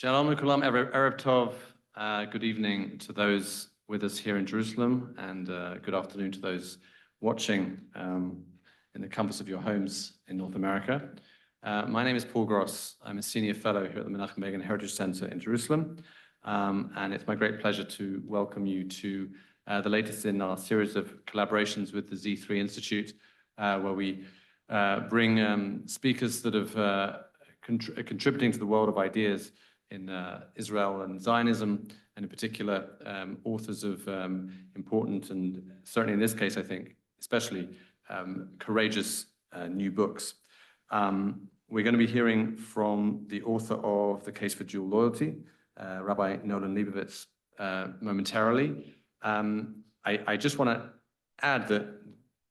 Shalom Kulam, Erev Tov. Good evening to those with us here in Jerusalem, and good afternoon to those watching in the comforts of your homes in North America. My name is Paul Gross. I'm a Senior Fellow here at the Menachem Begin Heritage Center in Jerusalem, and it's my great pleasure to welcome you to the latest in our series of collaborations with the Z3 Institute, where we bring speakers that have contributing to the world of ideas in Israel and Zionism, and in particular, authors of important and certainly in this case, I think, especially courageous new books. We're going to be hearing from the author of The Case for Dual Loyalty, Rabbi Nolan Lebovitz, momentarily. I just want to add that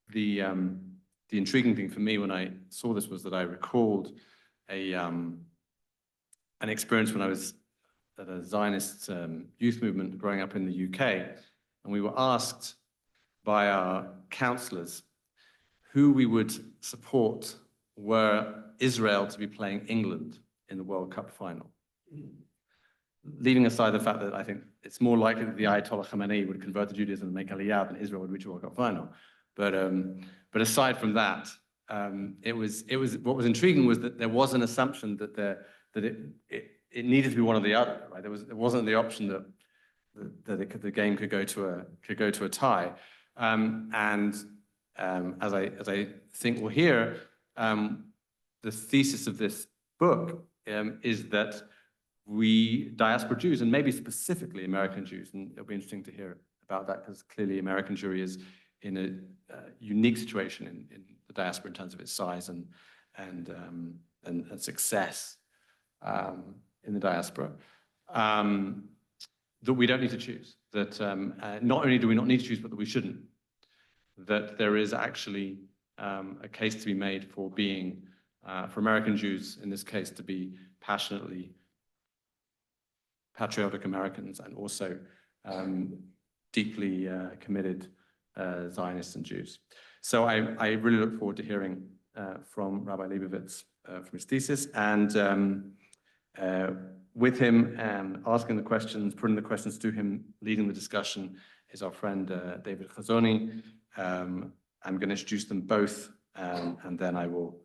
the intriguing thing for me when I saw this was that I recalled an experience when I was at a Zionist youth movement growing up in the UK, and we were asked by our counselors who we would support were Israel to be playing England in the World Cup final. Leaving aside the fact that I think it's more likely that the Ayatollah Khamenei would convert to Judaism and make Aliyah than Israel would reach a World Cup final. But aside from that, what was intriguing was that there was an assumption that it needed to be one or the other, right? There wasn't the option that the game could go to a tie, as I think we'll hear, the thesis of this book is that we diaspora Jews, and maybe specifically American Jews, and it'll be interesting to hear about that because clearly American Jewry is in a unique situation in the diaspora in terms of its size and success in the diaspora, that we don't need to choose, that not only do we not need to choose, but that we shouldn't, that there is actually a case to be made for being, for American Jews in this case, to be passionately patriotic Americans and also deeply committed Zionists and Jews. So I really look forward to hearing from Rabbi Lebovitz from his thesis, and with him asking the questions, putting the questions to him, leading the discussion is our friend David Hazony. I'm going to introduce them both, and then I will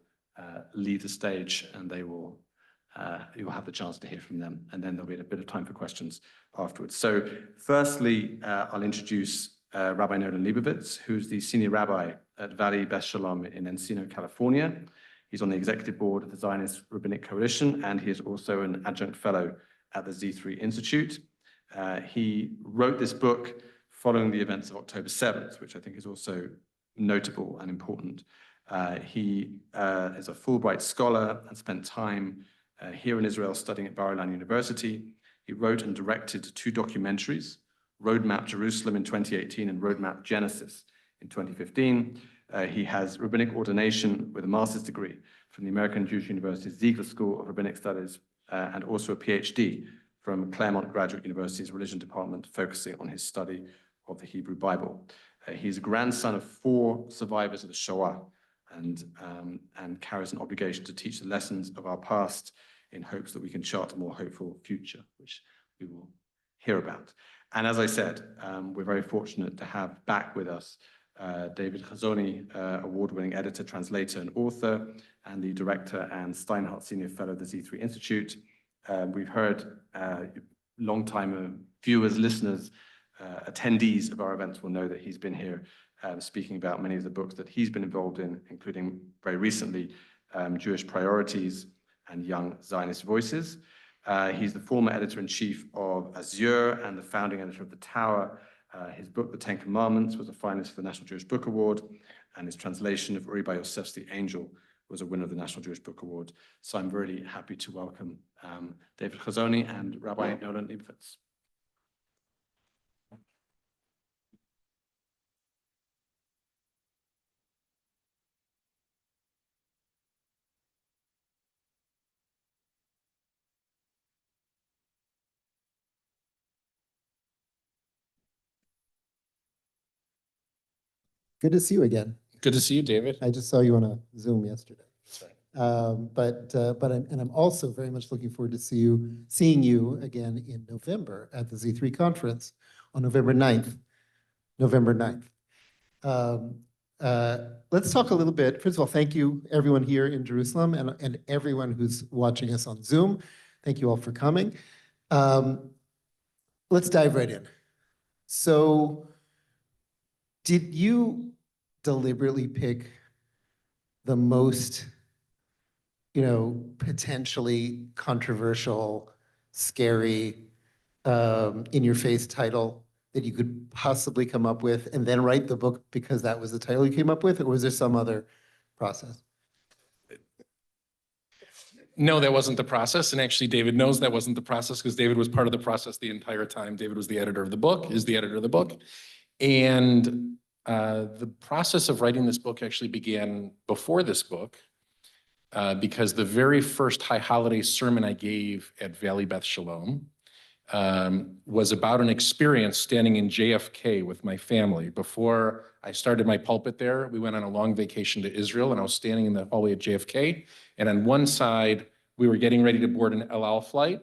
leave the stage, and you will have the chance to hear from them, and then there'll be a bit of time for questions afterwards. So firstly, I'll introduce Rabbi Nolan Lebovitz, who's the senior rabbi at Valley Beth Shalom in Encino, California. He's on the executive board of the Zionist Rabbinic Coalition, and he is also an adjunct fellow at the Z3 Institute. He wrote this book following the events of October 7th, which I think is also notable and important. He is a Fulbright scholar and spent time here in Israel studying at Bar-Ilan University. He wrote and directed 2 documentaries, Roadmap Jerusalem in 2018 and Roadmap Genesis in 2015. He has rabbinic ordination with a master's degree from the American Jewish University Ziegler School of Rabbinic Studies, and also a PhD from Claremont Graduate University's Religion Department, focusing on his study of the Hebrew Bible. He's a grandson of 4 survivors of the Shoah, and carries an obligation to teach the lessons of our past in hopes that we can chart a more hopeful future, which we will hear about. And as I said, we're very fortunate to have back with us David Hazony, award-winning editor, translator, and author, and the director and Steinhardt Senior Fellow of the Z3 Institute. We've heard long-time viewers, listeners, attendees of our events will know that he's been here speaking about many of the books that he's been involved in, including very recently Jewish Priorities and Young Zionist Voices. He's the former editor-in-chief of Azure and the founding editor of The Tower. His book, The Ten Commandments, was a finalist for the National Jewish Book Award, and his translation of Uri by Yosef's The Angel was a winner of the National Jewish Book Award. So I'm really happy to welcome David Hazony and Rabbi Nolan Lebovitz. Good to see you again. Good to see you, David. I just saw you on a Zoom yesterday. That's right. I'm also very much looking forward to seeing you again in November at the Z3 conference on November 9th. Let's talk a little bit. First of all, thank you everyone here in Jerusalem and everyone who's watching us on Zoom. Thank you all for coming. Let's dive right in. So, did you deliberately pick the most, potentially controversial, scary, in-your-face title that you could possibly come up with and then write the book because that was the title you came up with, or was there some other process? No, that wasn't the process. And actually, David knows that wasn't the process because David was part of the process the entire time. David was the editor of the book, is the editor of the book. And the process of writing this book actually began before this book because the very first High Holiday sermon I gave at Valley Beth Shalom was about an experience standing in JFK with my family. Before I started my pulpit there, we went on a long vacation to Israel, and I was standing in the hallway at JFK. And on one side, we were getting ready to board an El Al flight.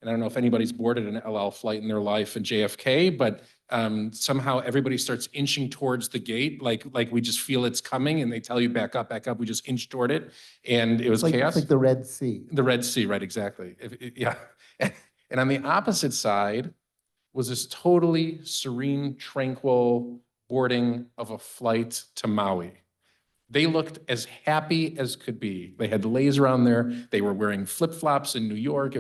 And I don't know if anybody's boarded an El Al flight in their life in JFK, but somehow everybody starts inching towards the gate, like we just feel it's coming, and they tell you back up. We just inch toward it, and it was chaos. It's like the Red Sea. The Red Sea, right? Exactly. Yeah. And on the opposite side was this totally serene, tranquil boarding of a flight to Maui. They looked as happy as could be. They had laser on there. They were wearing flip-flops in New York.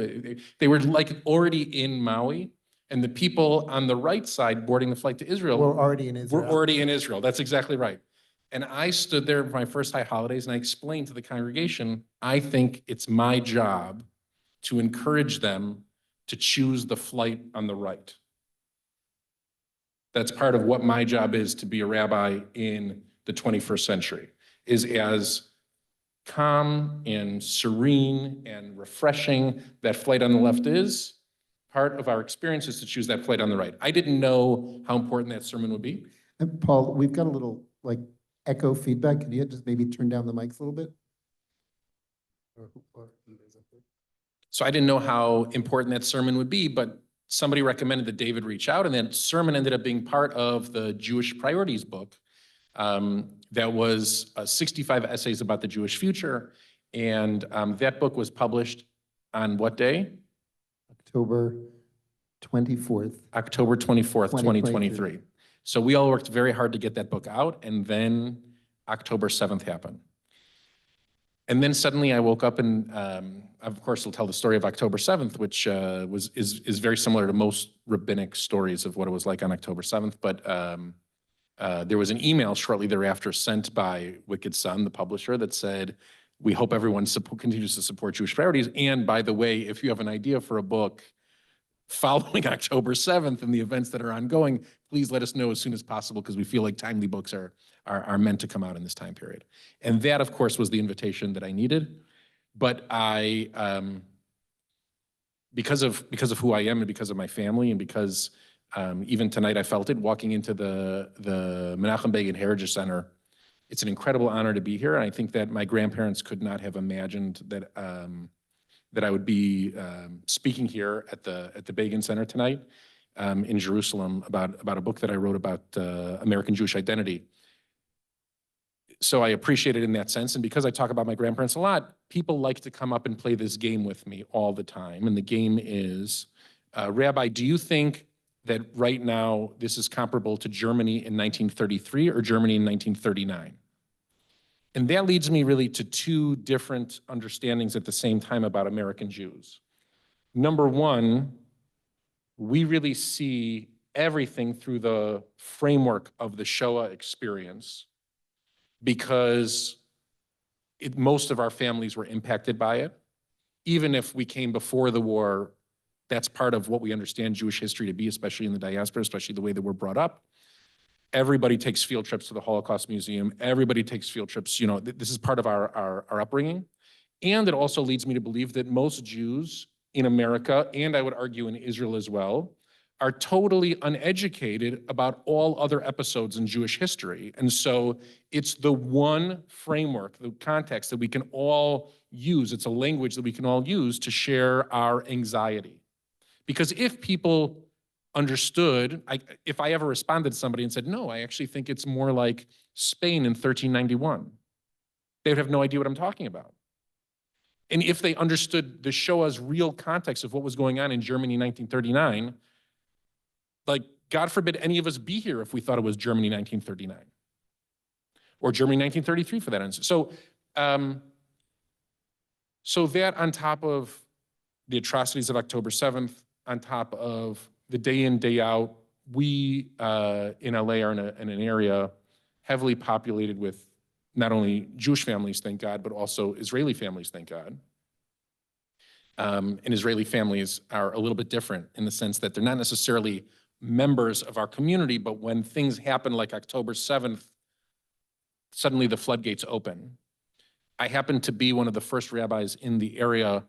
They were like already in Maui. And the people on the right side boarding the flight to Israel were already in Israel. Were already in Israel. That's exactly right. And I stood there for my first High Holidays, and I explained to the congregation, I think it's my job to encourage them to choose the flight on the right. That's part of what my job is to be a rabbi in the 21st century, is as calm and serene and refreshing that flight on the left is, part of our experience is to choose that flight on the right. I didn't know how important that sermon would be. And Paul, we've got a little echo feedback. Can you just maybe turn down the mics a little bit? So I didn't know how important that sermon would be, but somebody recommended that David reach out, and that sermon ended up being part of the Jewish Priorities book. That was 65 essays about the Jewish future, and that book was published on what day? October 24th. October 24th, 2023. So we all worked very hard to get that book out, and then October 7th happened. And then suddenly I woke up, and of course we'll tell the story of October 7th, which is very similar to most rabbinic stories of what it was like on October 7th. But there was an email shortly thereafter sent by Wicked Sun, the publisher, that said, we hope everyone continues to support Jewish Priorities. And by the way, if you have an idea for a book following October 7th and the events that are ongoing, please let us know as soon as possible, because we feel like timely books are meant to come out in this time period. And that, of course, was the invitation that I needed. But I, because of who I am and because of my family, and because even tonight I felt it walking into the Menachem Begin Heritage Center, it's an incredible honor to be here. And I think that my grandparents could not have imagined that that I would be speaking here at the Begin Center tonight in Jerusalem about a book that I wrote about American Jewish identity. So I appreciate it in that sense. And because I talk about my grandparents a lot, people like to come up and play this game with me all the time. And the game is, Rabbi, do you think that right now this is comparable to Germany in 1933 or Germany in 1939? And that leads me really to two different understandings at the same time about American Jews. Number one, we really see everything through the framework of the Shoah experience, because most of our families were impacted by it. Even if we came before the war, that's part of what we understand Jewish history to be, especially in the diaspora, especially the way that we're brought up. Everybody takes field trips to the Holocaust Museum. Everybody takes field trips. You know, this is part of our upbringing. And it also leads me to believe that most Jews in America, and I would argue in Israel as well, are totally uneducated about all other episodes in Jewish history. And so it's the one framework, the context that we can all use. It's a language that we can all use to share our anxiety. Because if people understood, if I ever responded to somebody and said, no, I actually think it's more like Spain in 1391, they would have no idea what I'm talking about. And if they understood the Shoah's real context of what was going on in Germany in 1939, like, God forbid any of us be here if we thought it was Germany 1939 or Germany 1933 for that instance. So that on top of the atrocities of October 7th, on top of the day in, day out, we in LA are in an area heavily populated with not only Jewish families, thank God, but also Israeli families, thank God. And Israeli families are a little bit different in the sense that they're not necessarily members of our community, but when things happen like October 7th, suddenly the floodgates open. I happened to be one of the first rabbis in the area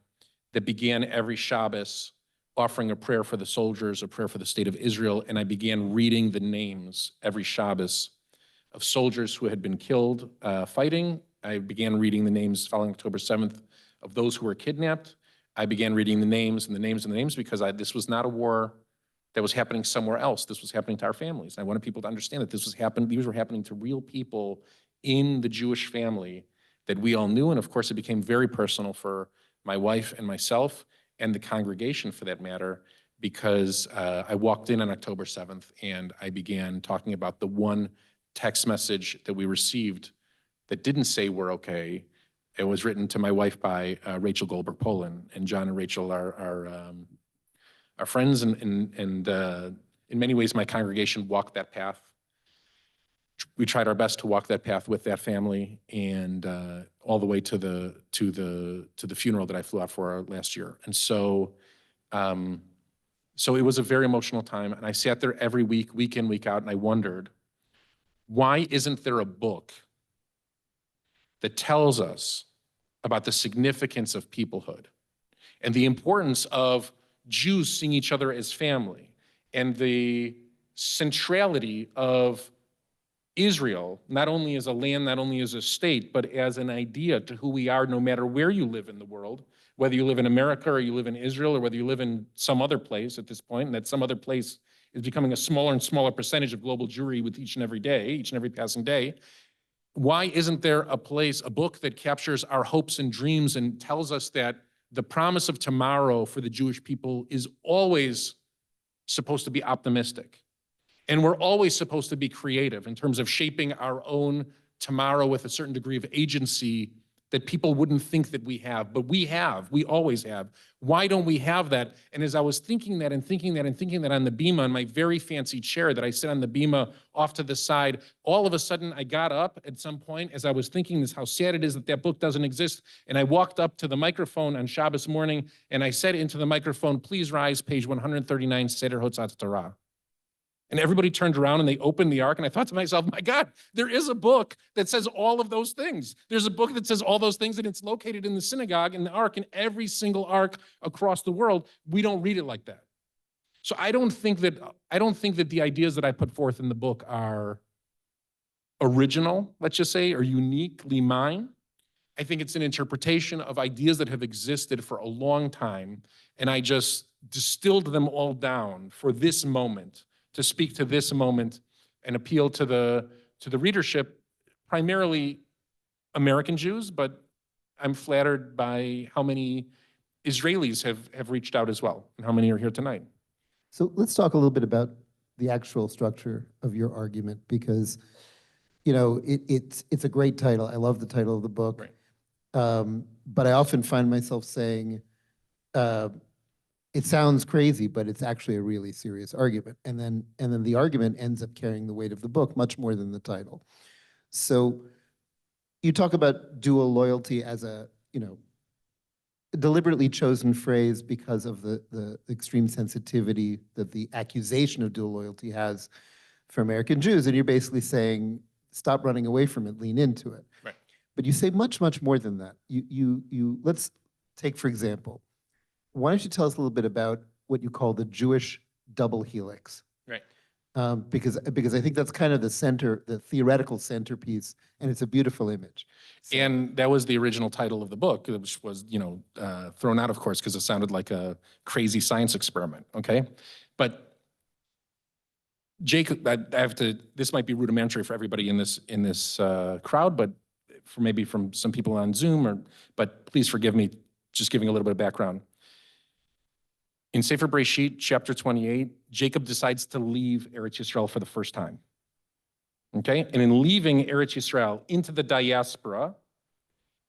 that began every Shabbos offering a prayer for the soldiers, a prayer for the state of Israel, and I began reading the names every Shabbos of soldiers who had been killed fighting. I began reading the names following October 7th of those who were kidnapped. I began reading the names and the names and the names because this was not a war that was happening somewhere else. This was happening to our families. And I wanted people to understand that these were happening to real people in the Jewish family that we all knew. And of course, it became very personal for my wife and myself and the congregation for that matter, because I walked in on October 7th and I began talking about the one text message that we received that didn't say we're okay. It was written to my wife by Rachel Goldberg-Polin, and John and Rachel are friends, and in many ways my congregation walked that path. We tried our best to walk that path with that family, and all the way to the funeral that I flew out for last year. And so it was a very emotional time, and I sat there every week, week in, week out, and I wondered, why isn't there a book that tells us about the significance of peoplehood and the importance of Jews seeing each other as family and the centrality of Israel, not only as a land, not only as a state, but as an idea to who we are no matter where you live in the world, whether you live in America or you live in Israel or whether you live in some other place at this point, and that some other place is becoming a smaller and smaller percentage of global Jewry with each and every day, each and every passing day. Why isn't there a book that captures our hopes and dreams and tells us that the promise of tomorrow for the Jewish people is always supposed to be optimistic? And we're always supposed to be creative in terms of shaping our own tomorrow with a certain degree of agency that people wouldn't think that we have, but we always have. Why don't we have that? And as I was thinking that and thinking that and thinking that on the bima, in my very fancy chair that I sit on the bima off to the side, all of a sudden I got up at some point as I was thinking this, how sad it is that that book doesn't exist. And I walked up to the microphone on Shabbos morning and I said into the microphone, please rise, page 139, Seder Hotzat Torah. And everybody turned around and they opened the ark. And I thought to myself, my God, there is a book that says all of those things. There's a book that says all those things, and it's located in the synagogue, in the ark, in every single ark across the world. We don't read it like that. So I don't think that the ideas that I put forth in the book are original, let's just say, or uniquely mine. I think it's an interpretation of ideas that have existed for a long time. And I just distilled them all down for this moment, to speak to this moment and appeal to the readership, primarily American Jews, but I'm flattered by how many Israelis have reached out as well, and how many are here tonight. So let's talk a little bit about the actual structure of your argument, because, you know, it's a great title. I love the title of the book. Right. But I often find myself saying, it sounds crazy, but it's actually a really serious argument. And then the argument ends up carrying the weight of the book much more than the title. So you talk about dual loyalty as a, you know, deliberately chosen phrase because of the extreme sensitivity that the accusation of dual loyalty has for American Jews. And you're basically saying, stop running away from it, lean into it. Right. But you say much, much more than that. Let's take, for example, why don't you tell us a little bit about what you call the Jewish double helix. Right. Because I think that's kind of the theoretical centerpiece, and it's a beautiful image. So- And that was the original title of the book, which was, thrown out, of course, because it sounded like a crazy science experiment, okay? But Jacob, I have to, this might be rudimentary for everybody in this crowd, but maybe from some people on Zoom, but please forgive me just giving a little bit of background. In Sefer Bereshit, chapter 28, Jacob decides to leave Eretz Yisrael for the first time. Okay? And in leaving Eretz Yisrael into the diaspora,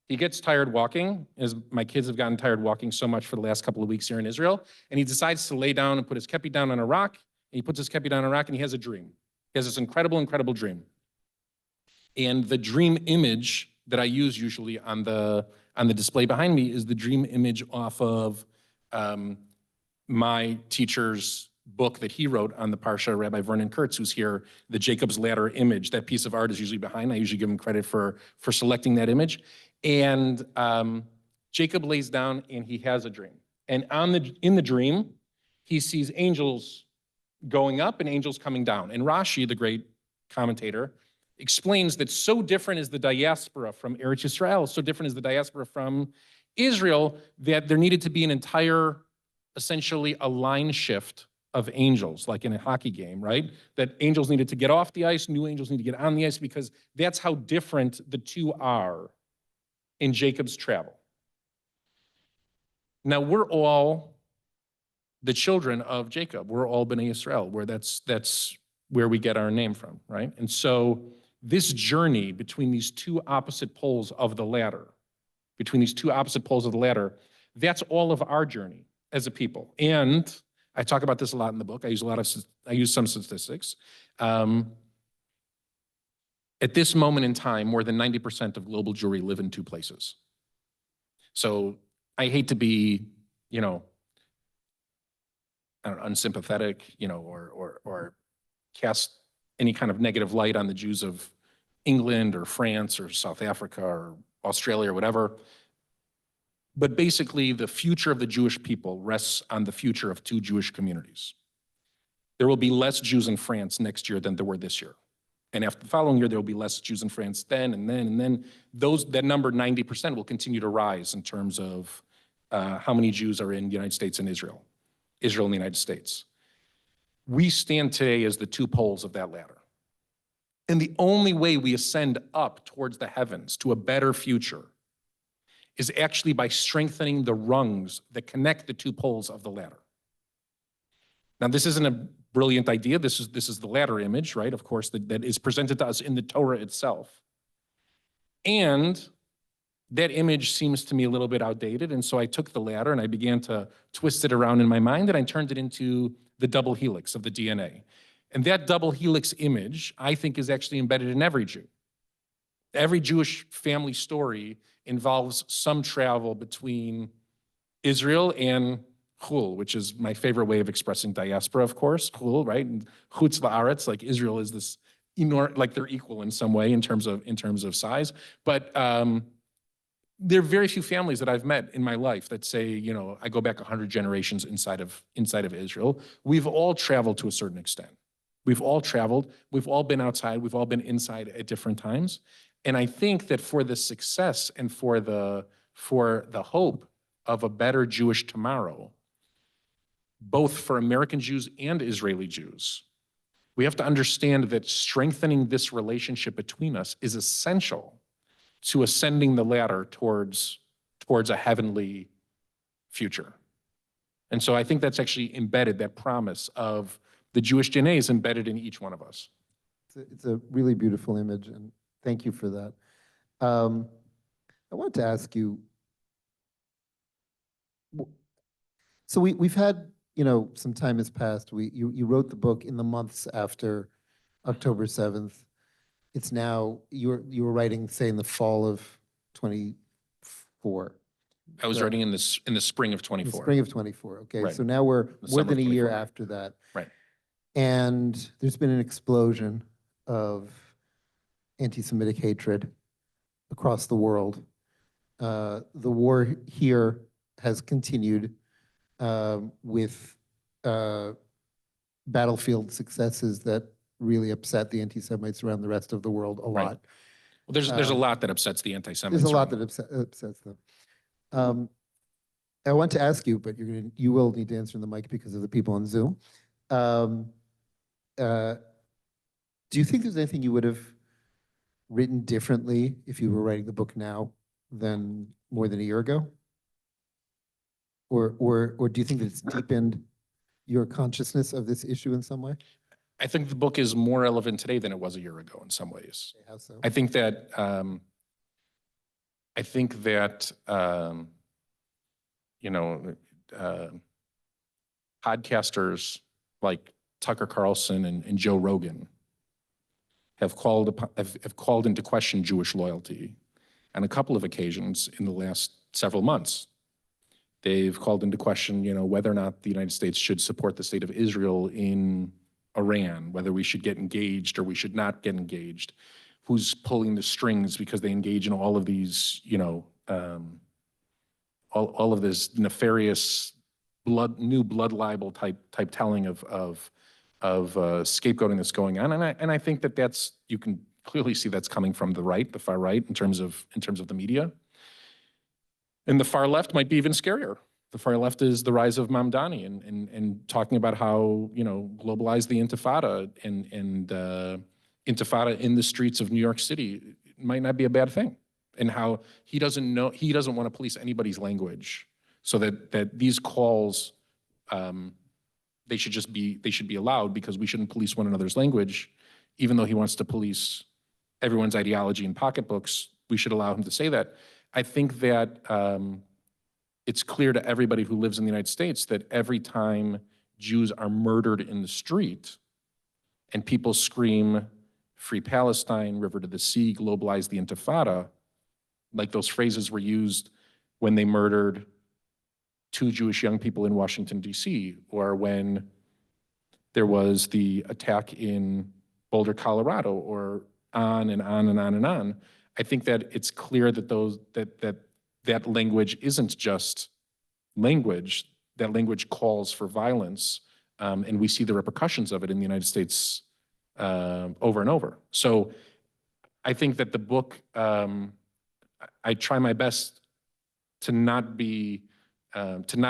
he gets tired walking, as my kids have gotten tired walking so much for the last couple of weeks here in Israel, and he decides to lay down and put his kepi down on a rock, and he puts his kepi down on a rock, and he has a dream. He has this incredible, incredible dream. And the dream image that I use usually on the display behind me is the dream image off of my teacher's book that he wrote on the Parsha, Rabbi Vernon Kurtz, who's here, the Jacob's Ladder image. That piece of art is usually behind. I usually give him credit for selecting that image. And Jacob lays down and he has a dream. And in the dream, he sees angels going up and angels coming down. And Rashi, the great commentator, explains that so different is the diaspora from Eretz Yisrael, so different is the diaspora from Israel, that there needed to be an entire, essentially a line shift of angels, like in a hockey game, right? That angels needed to get off the ice, new angels need to get on the ice, because that's how different the two are in Jacob's travel. Now, we're all the children of Jacob. We're all Bnei Yisrael, where that's where we get our name from, right? And so this journey between these two opposite poles of the ladder, that's all of our journey as a people. And I talk about this a lot in the book. I use some statistics. At this moment in time, more than 90% of global Jewry live in two places. So I hate to be, unsympathetic, or cast any kind of negative light on the Jews of England or France or South Africa or Australia or whatever. But basically, the future of the Jewish people rests on the future of two Jewish communities. There will be less Jews in France next year than there were this year. And after the following year, there will be less Jews in France then, and then. That number, 90%, will continue to rise in terms of how many Jews are in the United States and Israel and the United States. We stand today as the two poles of that ladder. And the only way we ascend up towards the heavens to a better future is actually by strengthening the rungs that connect the two poles of the ladder. Now, this isn't a brilliant idea. This is the ladder image, right? Of course, that is presented to us in the Torah itself. And that image seems to me a little bit outdated. And so I took the ladder and I began to twist it around in my mind, and I turned it into the double helix of the DNA. And that double helix image, I think, is actually embedded in every Jew. Every Jewish family story involves some travel between Israel and Chul, which is my favorite way of expressing diaspora, of course. Chul, right? And Chutz la'aretz, like Israel is this enormous, like they're equal in some way in terms of size. But there are very few families that I've met in my life that say, I go back 100 generations inside of Israel. We've all traveled to a certain extent. We've all traveled. We've all been outside. We've all been inside at different times. And I think that for the success and for the hope of a better Jewish tomorrow, both for American Jews and Israeli Jews, we have to understand that strengthening this relationship between us is essential to ascending the ladder towards a heavenly future. And so I think that's actually embedded, that promise of the Jewish DNA is embedded in each one of us. It's a really beautiful image, and thank you for that. I wanted to ask you, so we've had, some time has passed. You wrote the book in the months after October 7th. It's now, you were writing, say, in the fall of 24. I was writing in the spring of 24. The spring of 24, okay. Right. So now we're The more summer than of a year 24. after that. Right. And there's been an explosion of anti-Semitic hatred across the world. The war here has continued with battlefield successes that really upset the anti-Semites around the rest of the world a Right. lot. Well, there's a lot that upsets the anti-Semites. There's a lot around that upsets them. I want to ask you, but you will need to answer in the mic because of the people on Zoom. Do you think there's anything you would have written differently if you were writing the book now than more than a year ago? Or do you think that it's deepened your consciousness of this issue in some way? I think the book is more relevant today than it was a year ago in some ways. How so? I think that you know, podcasters like Tucker Carlson and Joe Rogan have called into question Jewish loyalty on a couple of occasions in the last several months. They've called into question, you know, whether or not the United States should support the state of Israel in Iran, whether we should get engaged or we should not get engaged, who's pulling the strings because they engage in all of these, you know, all of this nefarious new blood libel type telling of scapegoating that's going on, and I think that you can clearly see that's coming from the far right, in terms of the media, and the far left might be even scarier. The far left is the rise of Mamdani and talking about how, you know, globalize the Intifada and Intifada in the streets of New York City might not be a bad thing, and how he doesn't want to police anybody's language, so that these calls they should be allowed, because we shouldn't police one another's language. Even though he wants to police everyone's ideology and pocketbooks, we should allow him to say that. I think that it's clear to everybody who lives in the United States that every time Jews are murdered in the street and people scream, "Free Palestine, River to the Sea, globalize the Intifada," like those phrases were used when they murdered 2 Jewish young people in Washington, D.C., or when there was the attack in Boulder, Colorado, or on and on and on and on. I think that it's clear that that language isn't just language. That language calls for violence, and we see the repercussions of it in the United States over and over. So I think that the book, I try my best to not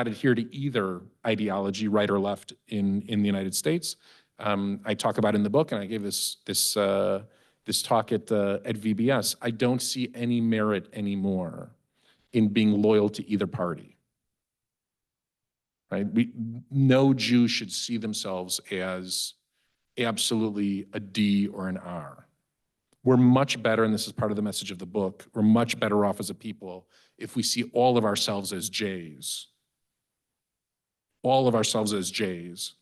adhere to either ideology, right or left, in the United States. I talk about in the book, and I gave this talk at VBS. I don't see any merit anymore in being loyal to either party. Right? No Jew should see themselves as absolutely a D or an R. We're much better, and this is part of the message of the book, we're much better off as a people if we see all of ourselves as J's. All of ourselves as J's.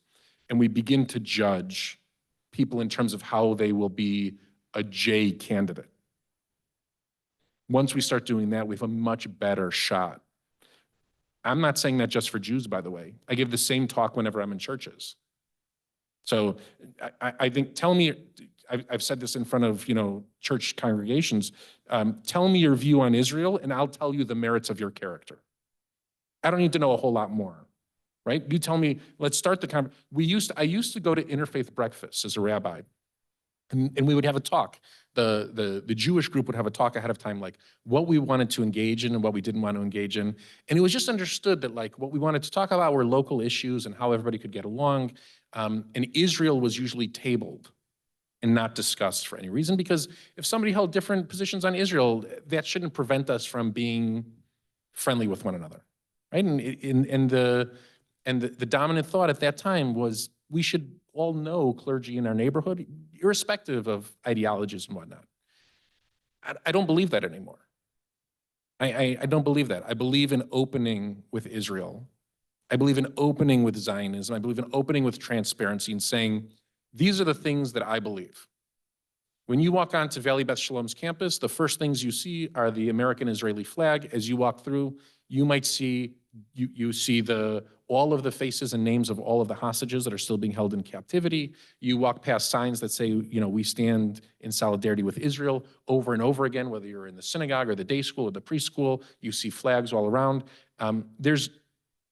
And we begin to judge people in terms of how they will be a J candidate. Once we start doing that, we have a much better shot. I'm not saying that just for Jews, by the way. I give the same talk whenever I'm in churches. So I think, tell me, I've said this in front of, you know, church congregations, tell me your view on Israel and I'll tell you the merits of your character. I don't need to know a whole lot more, right? You tell me, let's start the conversation. I used to go to interfaith breakfasts as a rabbi, and we would have a talk. The Jewish group would have a talk ahead of time, like what we wanted to engage in and what we didn't want to engage in. And it was just understood that, like, what we wanted to talk about were local issues and how everybody could get along. And Israel was usually tabled and not discussed for any reason, because if somebody held different positions on Israel, that shouldn't prevent us from being friendly with one another, right? And the dominant thought at that time was we should all know clergy in our neighborhood, irrespective of ideologies and whatnot. I don't believe that anymore. I don't believe that. I believe in opening with Israel. I believe in opening with Zionism. I believe in opening with transparency and saying, these are the things that I believe. When you walk onto Valley Beth Shalom's campus, the first things you see are the American-Israeli flag. As you walk through, you might see, you see all of the faces and names of all of the hostages that are still being held in captivity. You walk past signs that say, you know, we stand in solidarity with Israel over and over again, whether you're in the synagogue or the day school or the preschool, you see flags all around. There's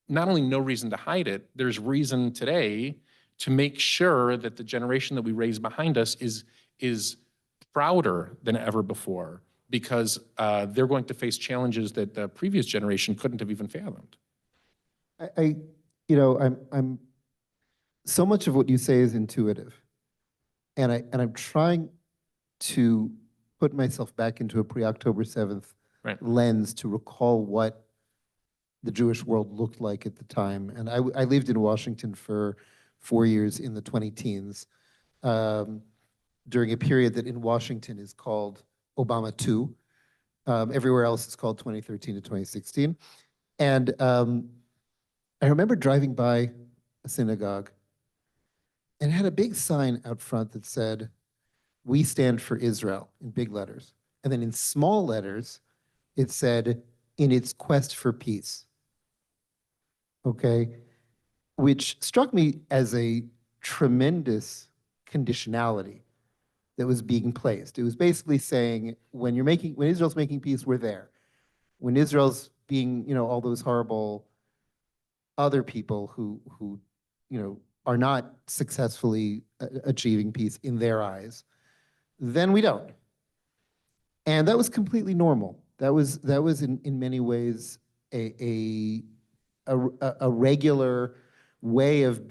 not only no reason to hide it, there's reason today to make sure that the generation that we raise behind us is prouder than ever before, because they're going to face challenges that the previous generation couldn't have even fathomed. I'm so much of what you say is intuitive, and I'm trying to put myself back into a pre-October 7th lens to recall what the Jewish world looked like at the time. And I lived in Washington for 4 years in the 20-teens, during a period that in Washington is called Obama 2. Everywhere else is called 2013 to 2016. And I remember driving by a synagogue and it had a big sign out front that said, "We stand for Israel," in big letters. And then in small letters, it said, "In its quest for peace." Okay? Which struck me as a tremendous conditionality that was being placed. It was basically saying, when Israel's making peace, we're there. When Israel's being, all those horrible other people who are not successfully achieving peace in their eyes, then we don't. And that was completely normal. That was in many ways a regular way of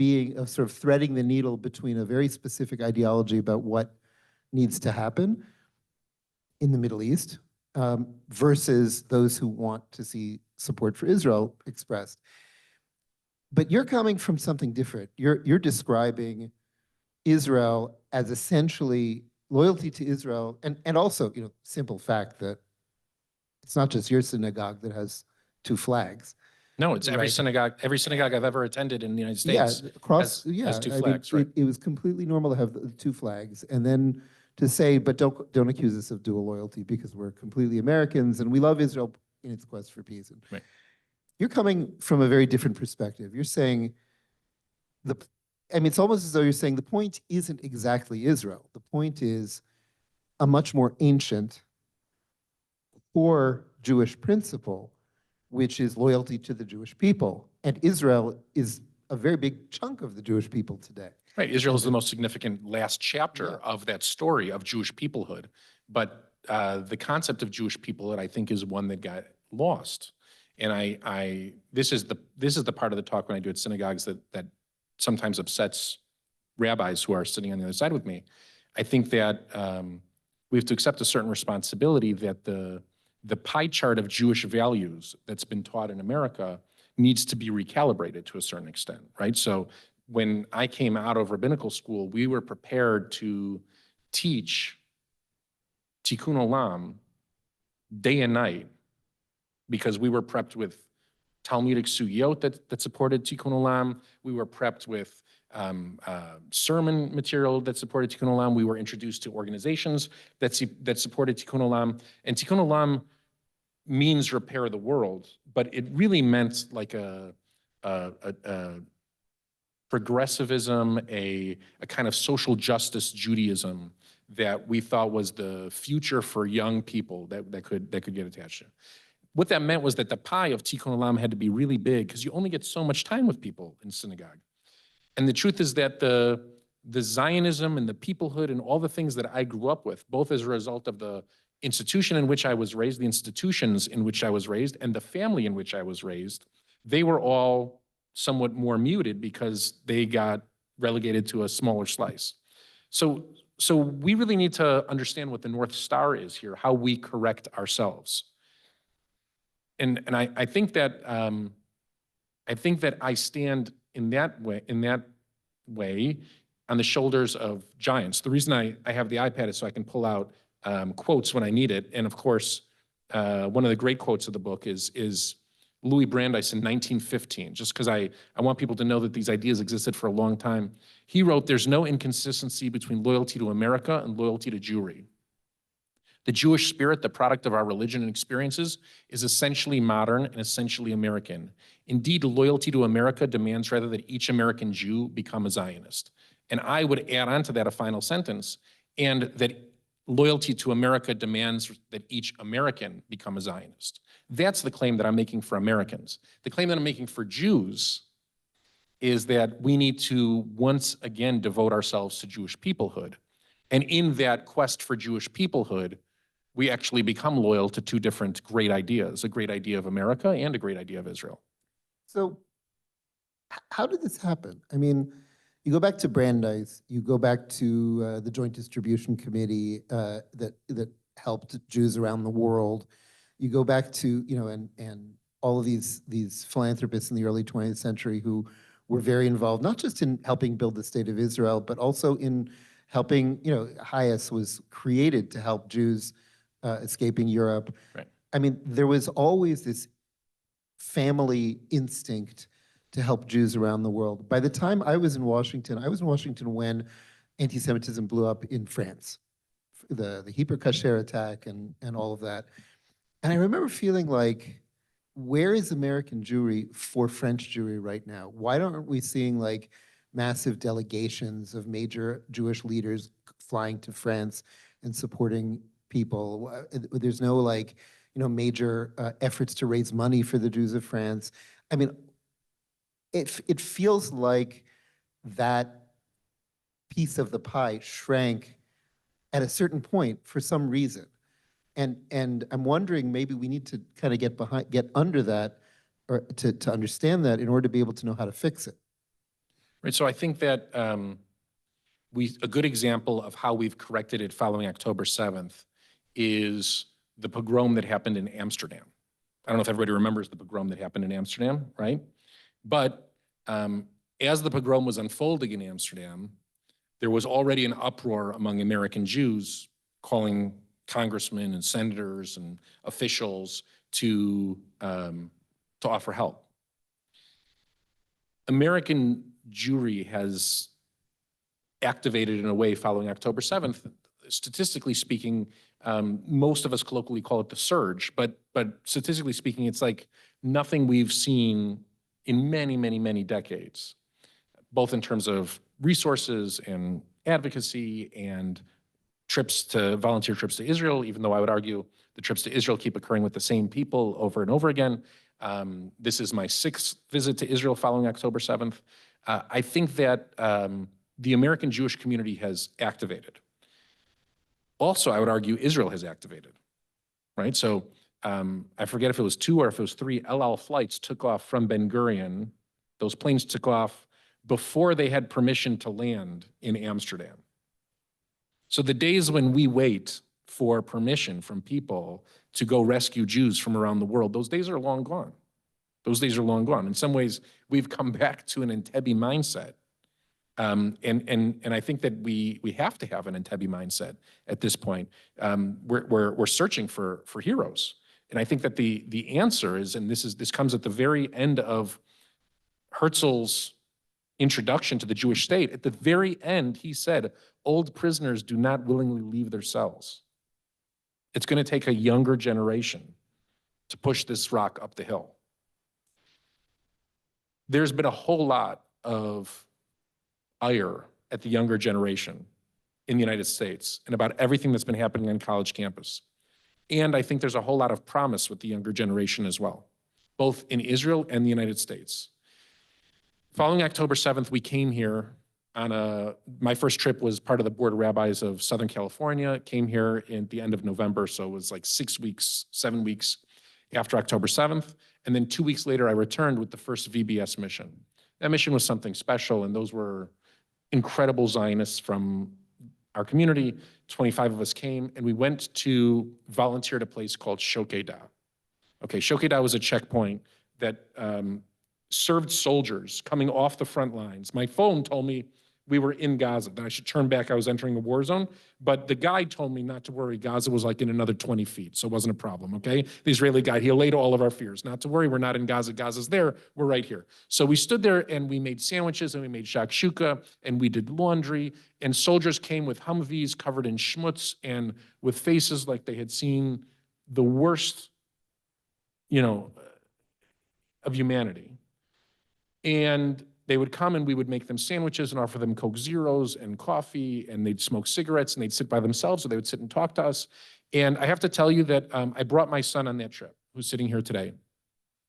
sort of threading the needle between a very specific ideology about what needs to happen in the Middle East versus those who want to see support for Israel expressed. But you're coming from something different. You're describing Israel as essentially loyalty to Israel, and also, simple fact that it's not just your synagogue that has two flags. No, it's every synagogue. Every synagogue I've ever attended in the United States has two flags. It was completely normal to have the two flags, and then to say, but don't accuse us of dual loyalty because we're completely Americans and we love Israel in its quest for peace. Right. You're coming from a very different perspective. You're saying it's almost as though you're saying the point isn't exactly Israel. The point is a much more ancient core Jewish principle, which is loyalty to the Jewish people. And Israel is a very big chunk of the Jewish people today. Right, Israel is the most significant last chapter of that story of Jewish peoplehood. But the concept of Jewish peoplehood, I think, is one that got lost. And this is the part of the talk when I do at synagogues that sometimes upsets rabbis who are sitting on the other side with me. I think that we have to accept a certain responsibility that the pie chart of Jewish values that's been taught in America needs to be recalibrated to a certain extent, right? So when I came out of rabbinical school, we were prepared to teach Tikkun Olam day and night because we were prepped with Talmudic sugiyot that supported Tikkun Olam. We were prepped with sermon material that supported Tikkun Olam. We were introduced to organizations that supported Tikkun Olam. And Tikkun Olam means repair the world, but it really meant like a progressivism, a kind of social justice Judaism that we thought was the future for young people that could get attached to. What that meant was that the pie of Tikkun Olam had to be really big because you only get so much time with people in synagogue. And the truth is that the Zionism and the peoplehood and all the things that I grew up with, both as a result of the institution in which I was raised, the institutions in which I was raised, and the family in which I was raised, they were all somewhat more muted because they got relegated to a smaller slice. So we really need to understand what the North Star is here, how we correct ourselves. And I think that I stand in that way on the shoulders of giants. The reason I have the iPad is so I can pull out quotes when I need it. And of course, one of the great quotes of the book is Louis Brandeis in 1915, just because I want people to know that these ideas existed for a long time. He wrote, "There's no inconsistency between loyalty to America and loyalty to Jewry. The Jewish spirit, the product of our religion and experiences, is essentially modern and essentially American. Indeed, loyalty to America demands rather that each American Jew become a Zionist." And I would add on to that a final sentence, and that loyalty to America demands that each American become a Zionist. That's the claim that I'm making for Americans. The claim that I'm making for Jews is that we need to once again devote ourselves to Jewish peoplehood. And in that quest for Jewish peoplehood, we actually become loyal to two different great ideas, a great idea of America and a great idea of Israel. So how did this happen? I mean, you go back to Brandeis, you go back to the Joint Distribution Committee that helped Jews around the world. You go back to, and all of these philanthropists in the early 20th century who were very involved, not just in helping build the state of Israel, but also in helping, Hayes was created to help Jews escaping Europe. Right. I mean, there was always this family instinct to help Jews around the world. By the time I was in Washington when anti-Semitism blew up in France, the Hyper Cacher attack and all of that. And I remember feeling like, where is American Jewry for French Jewry right now? Why aren't we seeing like massive delegations of major Jewish leaders flying to France and supporting people? There's no major efforts to raise money for the Jews of France. I mean, it feels like that piece of the pie shrank at a certain point for some reason. And I'm wondering, maybe we need to kind of get under that, or to understand that in order to be able to know how to fix it. Right, so I think that a good example of how we've corrected it following October 7th is the pogrom that happened in Amsterdam. I don't know if everybody remembers the pogrom that happened in Amsterdam, right? But as the pogrom was unfolding in Amsterdam, there was already an uproar among American Jews calling congressmen and senators and officials to offer help. American Jewry has activated in a way following October 7th. Statistically speaking, most of us colloquially call it the surge, but statistically speaking, it's like nothing we've seen in many, many, many decades, both in terms of resources and advocacy and volunteer trips to Israel, even though I would argue the trips to Israel keep occurring with the same people over and over again. This is my 6th visit to Israel following October 7th. I think that the American Jewish community has activated. Also, I would argue Israel has activated, right? So I forget if it was 2 or if it was 3 El Al flights took off from Ben Gurion. Those planes took off before they had permission to land in Amsterdam. So the days when we wait for permission from people to go rescue Jews from around the world, those days are long gone. Those days are long gone. In some ways, we've come back to an Entebbe mindset. And I think that we have to have an Entebbe mindset at this point. We're searching for heroes. And I think that the answer is, and this comes at the very end of Herzl's introduction to the Jewish state. At the very end, he said, old prisoners do not willingly leave their cells. It's going to take a younger generation to push this rock up the hill. There's been a whole lot of ire at the younger generation in the United States and about everything that's been happening on college campus. And I think there's a whole lot of promise with the younger generation as well, both in Israel and the United States. Following October 7th, we came here on my first trip was part of the Board of Rabbis of Southern California, came here at the end of November, so it was like 6 weeks, 7 weeks after October 7th. And then 2 weeks later, I returned with the first VBS mission. That mission was something special, and those were incredible Zionists from our community. 25 of us came, and we went to volunteer at a place called Shokedah. Okay, Shokedah was a checkpoint that served soldiers coming off the front lines. My phone told me we were in Gaza, that I should turn back, I was entering a war zone, but the guide told me not to worry, Gaza was like in another 20 feet, so it wasn't a problem, okay? The Israeli guide, he allayed all of our fears. Not to worry, we're not in Gaza, Gaza's there, we're right here. So we stood there and we made sandwiches and we made shakshuka and we did laundry, and soldiers came with Humvees covered in schmutz and with faces like they had seen the worst, of humanity. And they would come and we would make them sandwiches and offer them Coke Zeros and coffee, and they'd smoke cigarettes and they'd sit by themselves, or they would sit and talk to us. And I have to tell you that I brought my son on that trip, who's sitting here today.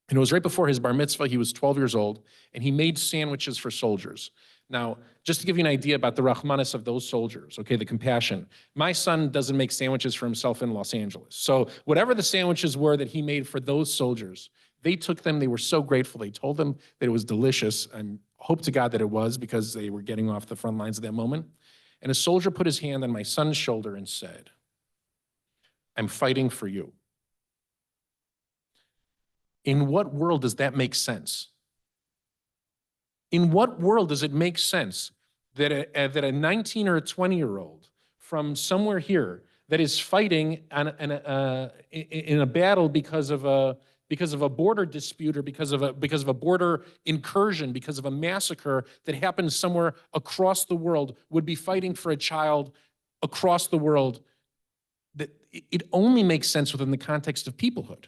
And it was right before his bar mitzvah. He was 12 years old, and he made sandwiches for soldiers. Now, just to give you an idea about the Rahmanis of those soldiers, okay, the compassion. My son doesn't make sandwiches for himself in Los Angeles. So whatever the sandwiches were that he made for those soldiers, they took them, they were so grateful. They told them that it was delicious, and hope to God that it was, because they were getting off the front lines at that moment. And a soldier put his hand on my son's shoulder and said, "I'm fighting for you." In what world does that make sense? In what world does it make sense that a 19 or a 20-year-old from somewhere here that is fighting in a battle because of a border dispute, or because of a border incursion, because of a massacre that happens somewhere across the world, would be fighting for a child across the world? That it only makes sense within the context of peoplehood.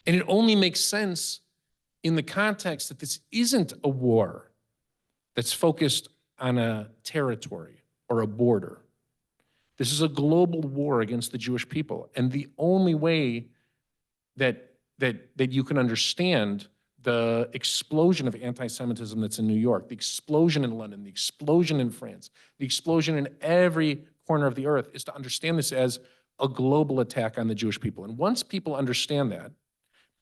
And it only makes sense in the context that this isn't a war that's focused on a territory or a border. This is a global war against the Jewish people. And the only way that you can understand the explosion of anti-Semitism that's in New York, the explosion in London, the explosion in France, the explosion in every corner of the earth, is to understand this as a global attack on the Jewish people. And once people understand that,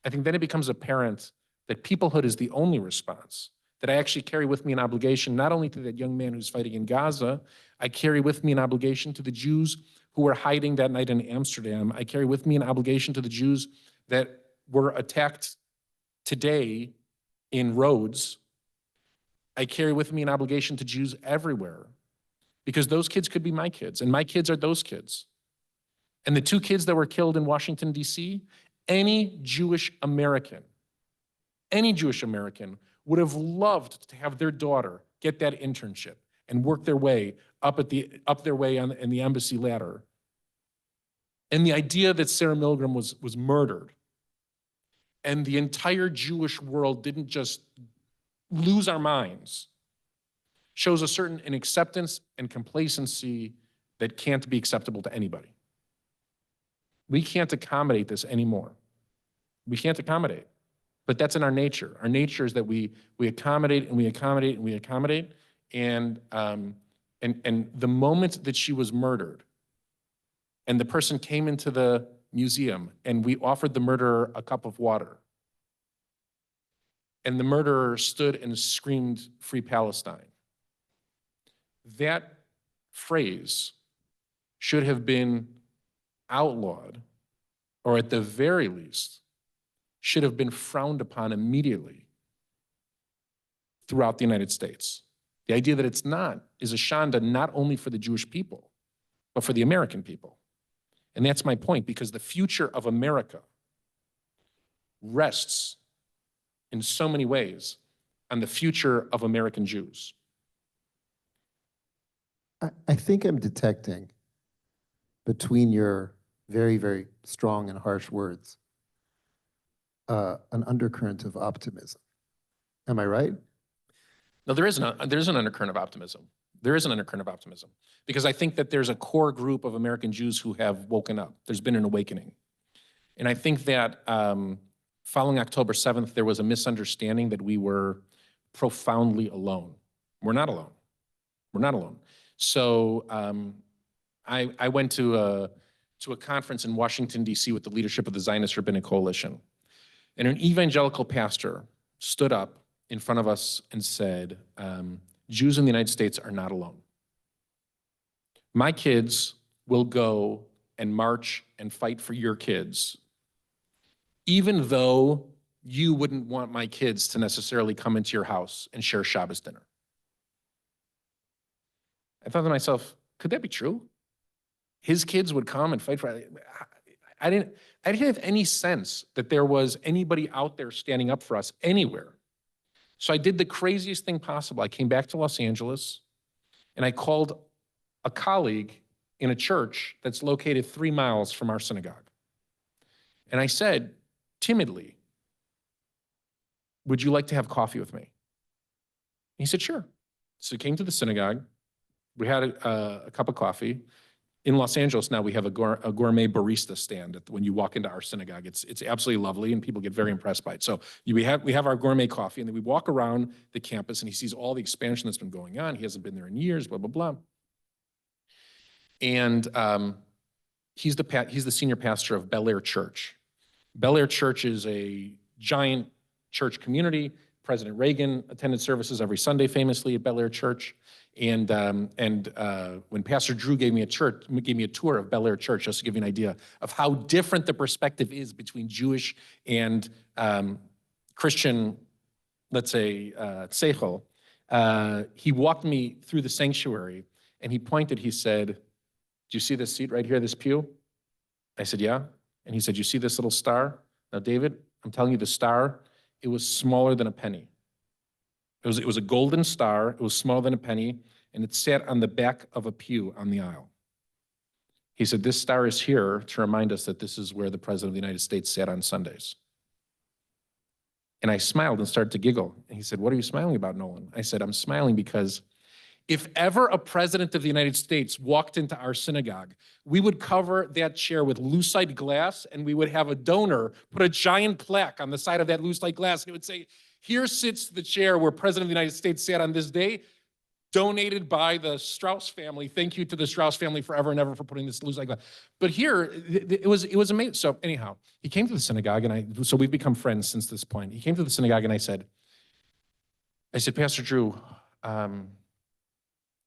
I think then it becomes apparent that peoplehood is the only response, that I actually carry with me an obligation not only to that young man who's fighting in Gaza, I carry with me an obligation to the Jews who were hiding that night in Amsterdam. I carry with me an obligation to the Jews that were attacked today in Rhodes. I carry with me an obligation to Jews everywhere, because those kids could be my kids, and my kids are those kids. And the two kids that were killed in Washington, D.C., any Jewish American would have loved to have their daughter get that internship and work their way up their way in the embassy ladder. And the idea that Sarah Milgram was murdered, and the entire Jewish world didn't just lose our minds, shows a certain acceptance and complacency that can't be acceptable to anybody. We can't accommodate this anymore. We can't accommodate. But that's in our nature. Our nature is that we accommodate and we accommodate and we accommodate. And the moment that she was murdered, and the person came into the museum, and we offered the murderer a cup of water, and the murderer stood and screamed, "Free Palestine," that phrase should have been outlawed, or at the very least, should have been frowned upon immediately throughout the United States. The idea that it's not is a shanda not only for the Jewish people, but for the American people. And that's my point, because the future of America rests in so many ways on the future of American Jews. I think I'm detecting between your very, very strong and harsh words an undercurrent of optimism. Am I right? No, there is an undercurrent of optimism. There is an undercurrent of optimism, because I think that there's a core group of American Jews who have woken up. There's been an awakening. And I think that following October 7th, there was a misunderstanding that we were profoundly alone. We're not alone. We're not alone. So I went to a conference in Washington, D.C. with the leadership of the Zionist Rabbinic Coalition. And an evangelical pastor stood up in front of us and said, Jews in the United States are not alone. My kids will go and march and fight for your kids, even though you wouldn't want my kids to necessarily come into your house and share Shabbos dinner. I thought to myself, could that be true? His kids would come and fight for. I didn't have any sense that there was anybody out there standing up for us anywhere. So I did the craziest thing possible. I came back to Los Angeles, and I called a colleague in a church that's located 3 miles from our synagogue. And I said, timidly, would you like to have coffee with me? And he said, sure. So he came to the synagogue. We had a cup of coffee. in Los Angeles now, we have a gourmet barista stand when you walk into our synagogue. It's absolutely lovely, and people get very impressed by it. So we have our gourmet coffee, and then we walk around the campus, and he sees all the expansion that's been going on. He hasn't been there in years, blah, blah, blah. And he's the senior pastor of Bel Air Church. Bel Air Church is a giant church community. President Reagan attended services every Sunday famously at Bel Air Church. And when Pastor Drew gave me a tour of Bel Air Church, just to give you an idea of how different the perspective is between Jewish and Christian, let's say, seichel, he walked me through the sanctuary, and he said, "Do you see this seat right here, this pew?" I said, "Yeah." And he said, "You see this little star?" Now, David, I'm telling you, the star, it was smaller than a penny. It was a golden star. It was smaller than a penny, and it sat on the back of a pew on the aisle. He said, "This star is here to remind us that this is where the President of the United States sat on Sundays." And I smiled and started to giggle. And he said, "What are you smiling about, Nolan?" I said, "I'm smiling because if ever a president of the United States walked into our synagogue, we would cover that chair with lucite glass, and we would have a donor put a giant plaque on the side of that lucite glass, and it would say, 'Here sits the chair where President of the United States sat on this day, donated by the Strauss family. Thank you to the Strauss family forever and ever for putting this lucite glass.'" But here, it was amazing. So anyhow, he came to the synagogue, and so we've become friends since this point. He came to the synagogue, and I said, "Pastor Drew,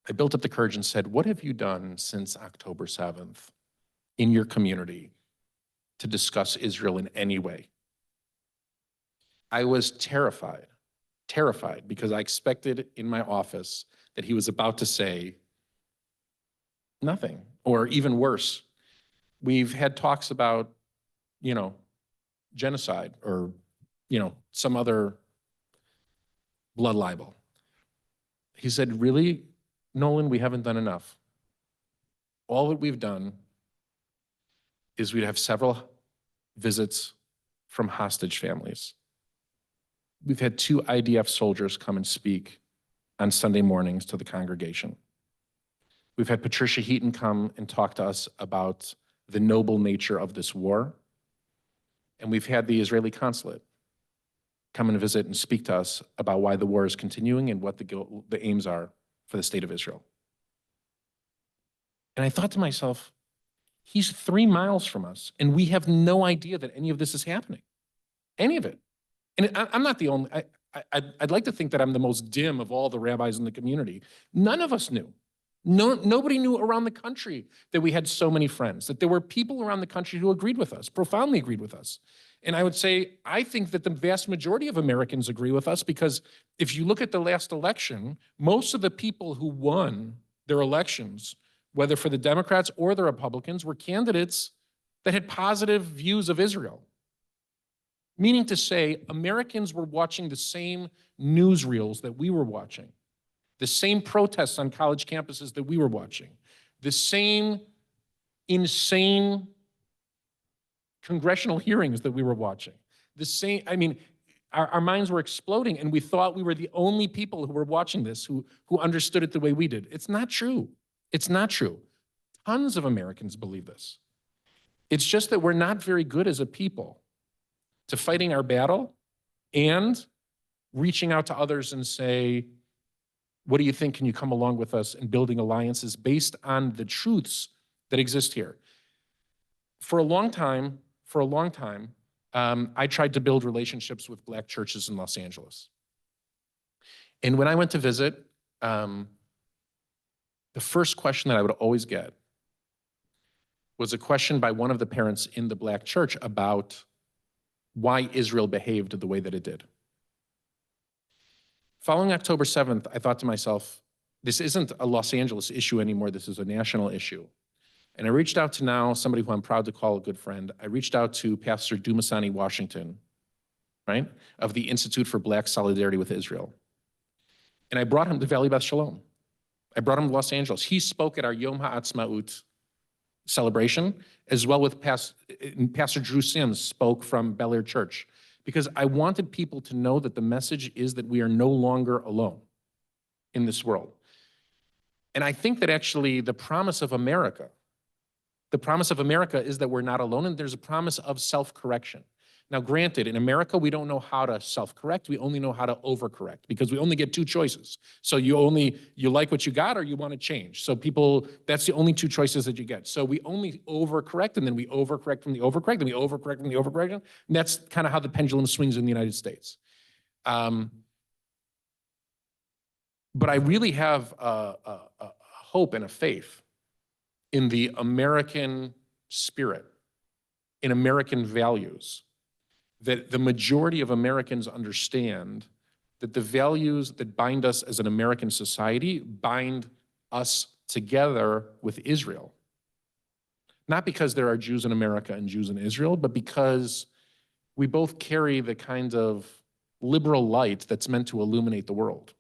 I built up the courage and said, what have you done since October 7th in your community to discuss Israel in any way?" I was terrified because I expected in my office that he was about to say nothing, or even worse. We've had talks about, genocide or, some other blood libel. He said, "Really, Nolan, we haven't done enough. All that we've done is we'd have several visits from hostage families. We've had 2 IDF soldiers come and speak on Sunday mornings to the congregation. We've had Patricia Heaton come and talk to us about the noble nature of this war. And we've had the Israeli consulate come and visit and speak to us about why the war is continuing and what the aims are for the state of Israel." And I thought to myself, he's 3 miles from us, and we have no idea that any of this is happening. Any of it. And I'm not the only, I'd like to think that I'm the most dim of all the rabbis in the community. None of us knew. Nobody knew around the country that we had so many friends, that there were people around the country who agreed with us, profoundly agreed with us. And I would say, I think that the vast majority of Americans agree with us, because if you look at the last election, most of the people who won their elections, whether for the Democrats or the Republicans, were candidates that had positive views of Israel. Meaning to say, Americans were watching the same newsreels that we were watching, the same protests on college campuses that we were watching, the same insane congressional hearings that we were watching. The same, our minds were exploding, and we thought we were the only people who were watching this who understood it the way we did. It's not true. It's not true. Tons of Americans believe this. It's just that we're not very good as a people to fighting our battle and reaching out to others and say, what do you think? Can you come along with us, and building alliances based on the truths that exist here? For a long time, I tried to build relationships with Black churches in Los Angeles. And when I went to visit, the first question that I would always get was a question by one of the parents in the Black church about why Israel behaved the way that it did. Following October 7th, I thought to myself, this isn't a Los Angeles issue anymore, this is a national issue. And I reached out to now somebody who I'm proud to call a good friend. I reached out to Pastor Dumasani Washington, right, of the Institute for Black Solidarity with Israel. And I brought him to Valley Beth Shalom. I brought him to Los Angeles. He spoke at our Yom HaAtzmaut celebration, as well with Pastor Drew Sims spoke from Bel Air Church, because I wanted people to know that the message is that we are no longer alone in this world. And I think that actually the promise of America The promise of America is that we're not alone, and there's a promise of self-correction. Now, granted, in America, we don't know how to self-correct. We only know how to overcorrect because we only get two choices. So you like what you got or you want to change. So people, that's the only two choices that you get. So we only overcorrect, and then we overcorrect from the overcorrect, and we overcorrect from the overcorrection. And that's kind of how the pendulum swings in the United States. But I really have a hope and a faith in the American spirit, in American values, that the majority of Americans understand that the values that bind us as an American society bind us together with Israel. Not because there are Jews in America and Jews in Israel, but because we both carry the kind of liberal light that's meant to illuminate the world.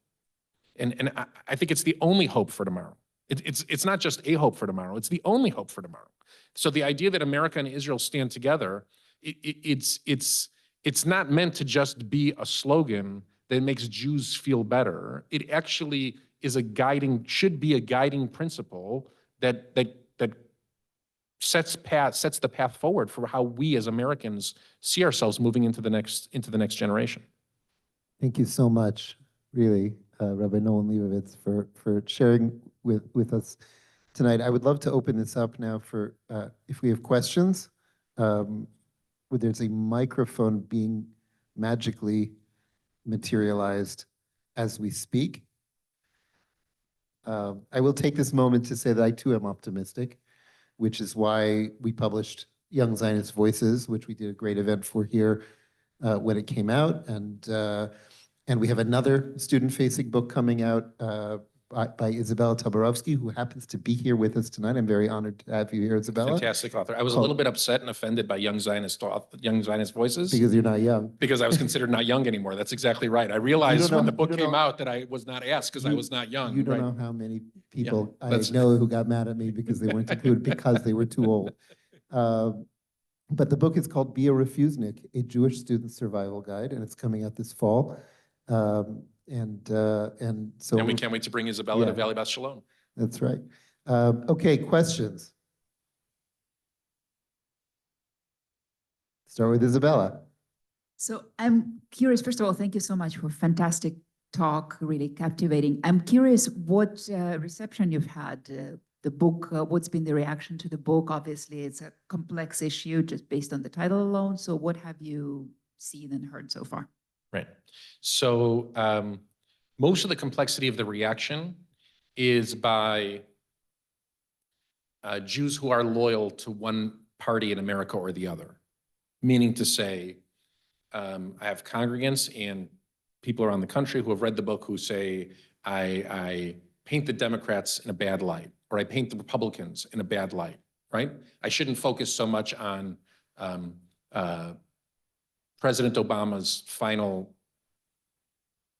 And I think it's the only hope for tomorrow. It's not just a hope for tomorrow, it's the only hope for tomorrow. So the idea that America and Israel stand together, it's not meant to just be a slogan that makes Jews feel better. It actually is should be a guiding principle that sets the path forward for how we as Americans see ourselves moving into the next generation. Thank you so much, really, Rabbi Nolan Lebovitz, for sharing with us tonight. I would love to open this up now for if we have questions. Where there's a microphone being magically materialized as we speak. I will take this moment to say that I too am optimistic, which is why we published Young Zionist Voices, which we did a great event for here when it came out. And we have another student-facing book coming out by Isabella Tabarovsky, who happens to be here with us tonight. I'm very honored to have you here, Isabella. Fantastic author. I was a little bit upset and offended by Young Zionist Voices. Because you're not young. Because I was considered not young anymore. That's exactly right. I realized when the book came out that I was not asked because I was not young. You don't know how many people I know who got mad at me because they weren't included because they were too old. But the book is called Be a Refusenik, a Jewish Student Survival Guide, and it's coming out this fall. And we can't wait to bring Isabella to Valley Beth Shalom. That's right. Okay, questions. Start with Isabella. So I'm curious, first of all, thank you so much for a fantastic talk, really captivating. I'm curious what reception you've had, the book, what's been the reaction to the book? Obviously, it's a complex issue just based on the title alone. So what have you seen and heard so far? Right. So most of the complexity of the reaction is by Jews who are loyal to one party in America or the other. Meaning to say, I have congregants and people around the country who have read the book who say, I paint the Democrats in a bad light, or I paint the Republicans in a bad light, right? I shouldn't focus so much on President Obama's final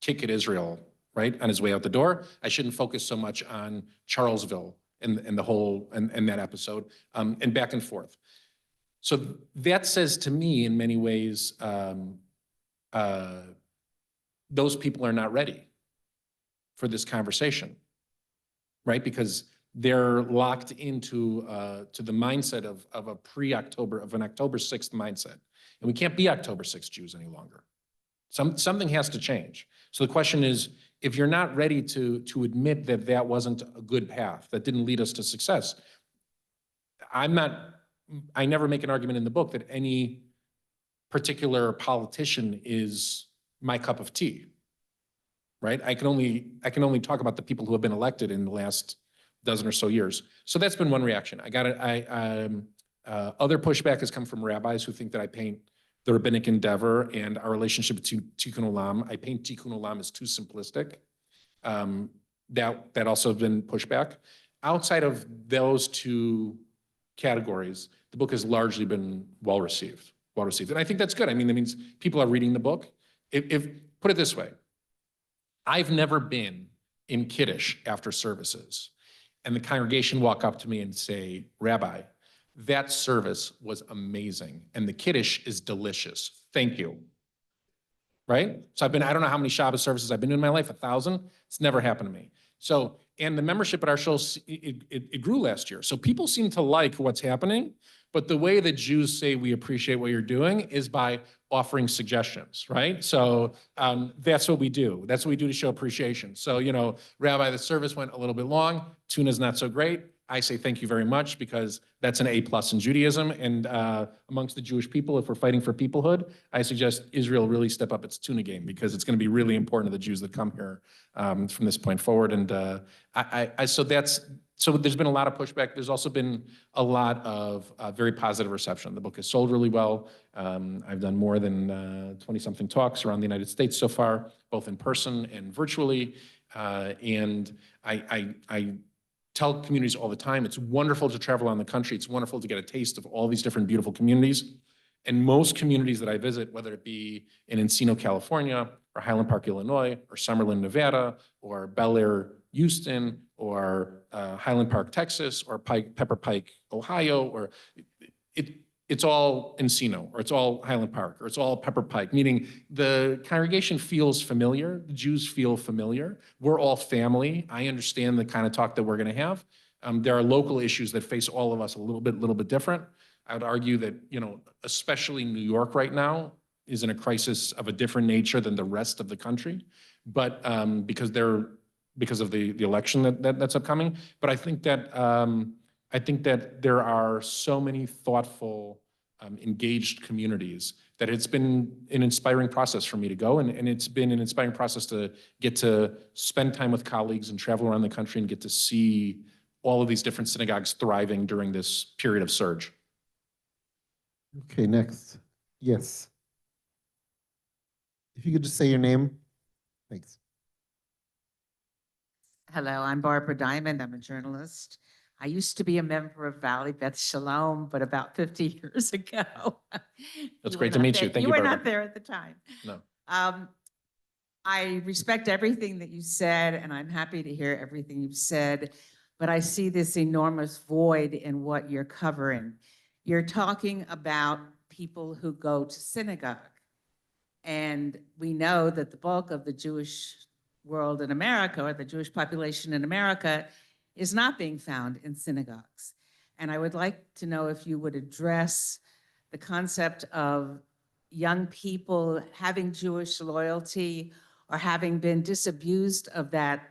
kick at Israel, right, on his way out the door. I shouldn't focus so much on Charlesville and the whole, and that episode, and back and forth. So that says to me, in many ways, those people are not ready for this conversation, right? Because they're locked into to the mindset of a pre-October, of an October 6th mindset. And we can't be October 6th Jews any longer. Something has to change. So the question is, if you're not ready to admit that that wasn't a good path, that didn't lead us to success, I never make an argument in the book that any particular politician is my cup of tea, right? I can only talk about the people who have been elected in the last dozen or so years. So that's been one reaction. Other pushback has come from rabbis who think that I paint the rabbinic endeavor and our relationship to Tikkun Olam. I paint Tikkun Olam as too simplistic. That also has been pushback. Outside of those two categories, the book has largely been well received. And I think that's good. I mean, that means people are reading the book. If put it this way, I've never been in Kiddush after services and the congregation walk up to me and say, Rabbi, that service was amazing and the Kiddush is delicious. Thank you. Right? So I don't know how many Shabbos services I've been in my life, 1,000. It's never happened to me. So, and the membership at our show, it grew last year. So people seem to like what's happening, but the way that Jews say we appreciate what you're doing is by offering suggestions, right? So that's what we do. That's what we do to show appreciation. So, you know, Rabbi, the service went a little bit long. Tuna's not so great. I say thank you very much because that's an A+ in Judaism. And amongst the Jewish people, if we're fighting for peoplehood, I suggest Israel really step up its tuna game because it's going to be really important to the Jews that come here from this point forward. And so there's been a lot of pushback. There's also been a lot of very positive reception. The book has sold really well. I've done more than 20-something talks around the United States so far, both in person and virtually. And I tell communities all the time, it's wonderful to travel around the country. It's wonderful to get a taste of all these different beautiful communities. And most communities that I visit, whether it be in Encino, California, or Highland Park, Illinois, or Summerlin, Nevada, or Bel Air, Houston, or Highland Park, Texas, or Pepper Pike, Ohio, or it's all Encino, or it's all Highland Park, or it's all Pepper Pike, meaning the congregation feels familiar, the Jews feel familiar, we're all family. I understand the kind of talk that we're gonna have. There are local issues that face all of us a little bit different. I would argue that, you know, especially New York right now is in a crisis of a different nature than the rest of the country, but because of the election that's upcoming. But I think that there are so many thoughtful, engaged communities that it's been an inspiring process for me to go, and it's been an inspiring process to get to spend time with colleagues and travel around the country and get to see all of these different synagogues thriving during this period of surge. Okay, next. Yes. If you could just say your name. Thanks. Hello, I'm Barbara Diamond. I'm a journalist. I used to be a member of Valley Beth Shalom, but about 50 years ago. That's great to meet you. Thank you, You were Barbara. not there at the time. No. I respect everything that you said, and I'm happy to hear everything you've said, but I see this enormous void in what you're covering. You're talking about people who go to synagogue, and we know that the bulk of the Jewish world in America, or the Jewish population in America, is not being found in synagogues. And I would like to know if you would address the concept of young people having Jewish loyalty or having been disabused of that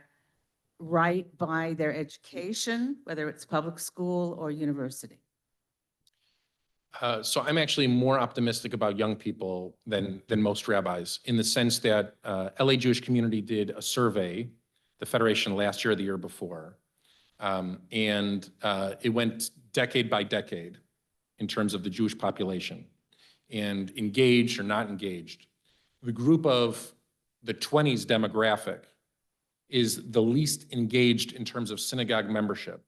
right by their education, whether it's public school or university. So I'm actually more optimistic about young people than most rabbis, in the sense that LA Jewish Community did a survey, the Federation last year or the year before, and it went decade by decade in terms of the Jewish population and engaged or not engaged. The group of the 20s demographic is the least engaged in terms of synagogue membership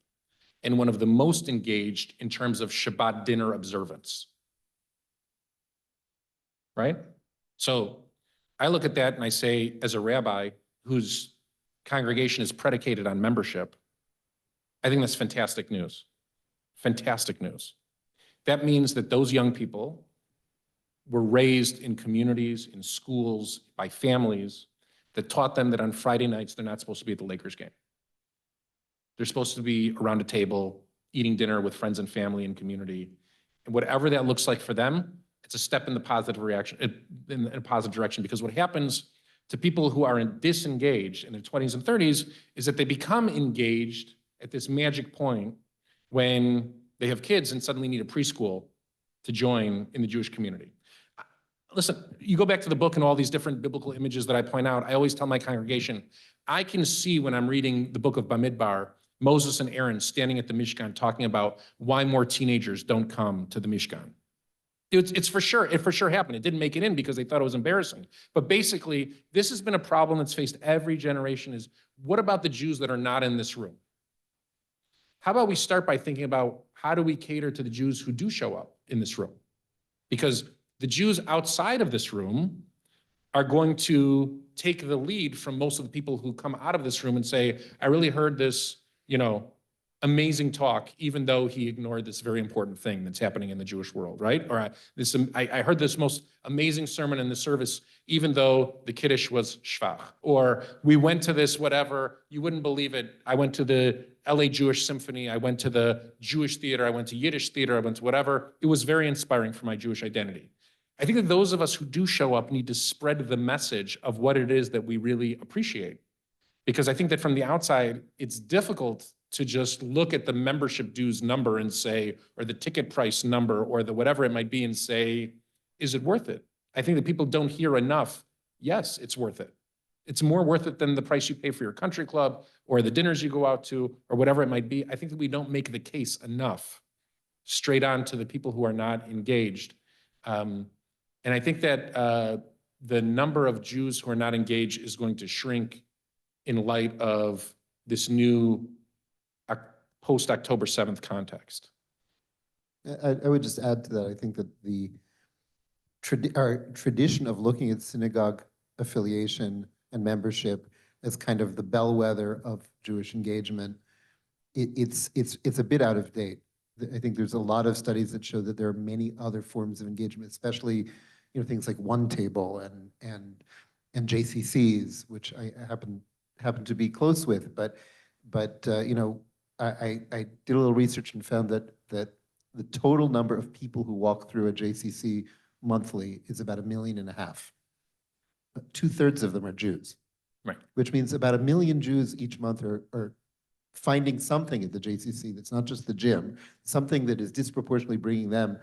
and one of the most engaged in terms of Shabbat dinner observance, right? So I look at that and I say, as a rabbi whose congregation is predicated on membership, I think that's fantastic news. Fantastic news. That means that those young people were raised in communities, in schools, by families that taught them that on Friday nights, they're not supposed to be at the Lakers game. They're supposed to be around a table, eating dinner with friends and family and community. And whatever that looks like for them, it's a step in the positive reaction, in a positive direction, because what happens to people who are disengaged in their 20s and 30s is that they become engaged at this magic point when they have kids and suddenly need a preschool to join in the Jewish community. Listen, you go back to the book and all these different biblical images that I point out, I always tell my congregation, I can see when I'm reading the book of Bamidbar, Moses and Aaron standing at the Mishkan talking about why more teenagers don't come to the Mishkan. It for sure happened. It didn't make it in because they thought it was embarrassing. But basically, this has been a problem that's faced every generation is, what about the Jews that are not in this room? How about we start by thinking about how do we cater to the Jews who do show up in this room? Because the Jews outside of this room are going to take the lead from most of the people who come out of this room and say, I really heard this, amazing talk, even though he ignored this very important thing that's happening in the Jewish world, right? Or I heard this most amazing sermon in the service, even though the Kiddush was shvach. Or we went to this whatever, you wouldn't believe it. I went to the LA Jewish Symphony, I went to the Jewish theater, I went to Yiddish theater, I went to whatever. It was very inspiring for my Jewish identity. I think that those of us who do show up need to spread the message of what it is that we really appreciate. Because I think that from the outside, it's difficult to just look at the membership dues number and say, or the ticket price number, or the whatever it might be and say, is it worth it? I think that people don't hear enough, yes, it's worth it. It's more worth it than the price you pay for your country club or the dinners you go out to or whatever it might be. I think that we don't make the case enough straight on to the people who are not engaged. And I think that the number of Jews who are not engaged is going to shrink in light of this new post-October 7th context. I would just add to that, I think that our tradition of looking at synagogue affiliation and membership as kind of the bellwether of Jewish engagement, it's a bit out of date. I think there's a lot of studies that show that there are many other forms of engagement, especially things like One Table and JCCs, which I happen to be close with, but I did a little research and found that the total number of people who walk through a JCC monthly is about 1.5 million. 2/3 of them are Jews, right? Which means about 1 million Jews each month are finding something at the JCC that's not just the gym, something that is disproportionately bringing them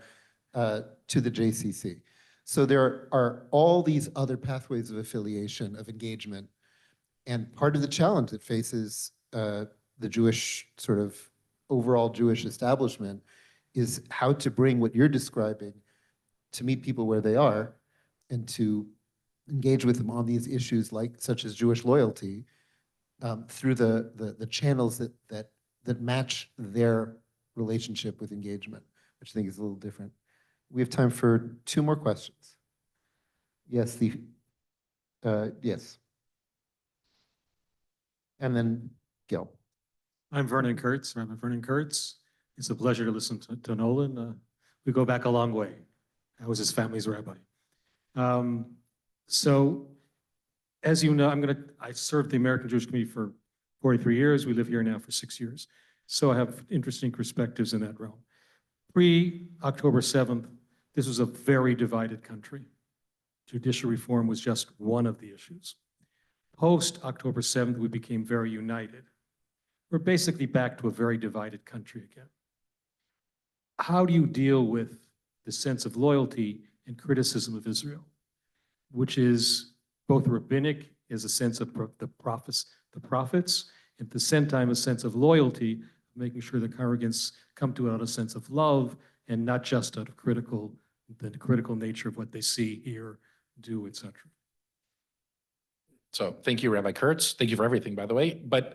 to the JCC. So there are all these other pathways of affiliation, of engagement, and part of the challenge that faces the Jewish sort of overall Jewish establishment is how to bring what you're describing to meet people where they are and to engage with them on these issues such as Jewish loyalty through the channels that match their relationship with engagement, which I think is a little different. We have time for 2 more questions. Yes, yes. And then Gil. I'm Vernon Kurtz, Rabbi Vernon Kurtz. It's a pleasure to listen to Nolan. We go back a long way. I was his family's rabbi. So, as you know, I served the American Jewish community for 43 years. We live here now for 6 years. So I have interesting perspectives in that realm. Pre-October 7th, this was a very divided country. Judicial reform was just one of the issues. Post-October 7th, we became very united. We're basically back to a very divided country again. How do you deal with the sense of loyalty and criticism of Israel, which is both rabbinic as a sense of the prophets, and at the same time a sense of loyalty, making sure the congregants come to it out of a sense of love and not just out of the critical nature of what they see, hear, do, etc. So thank you, Rabbi Kurtz. Thank you for everything, by the way. But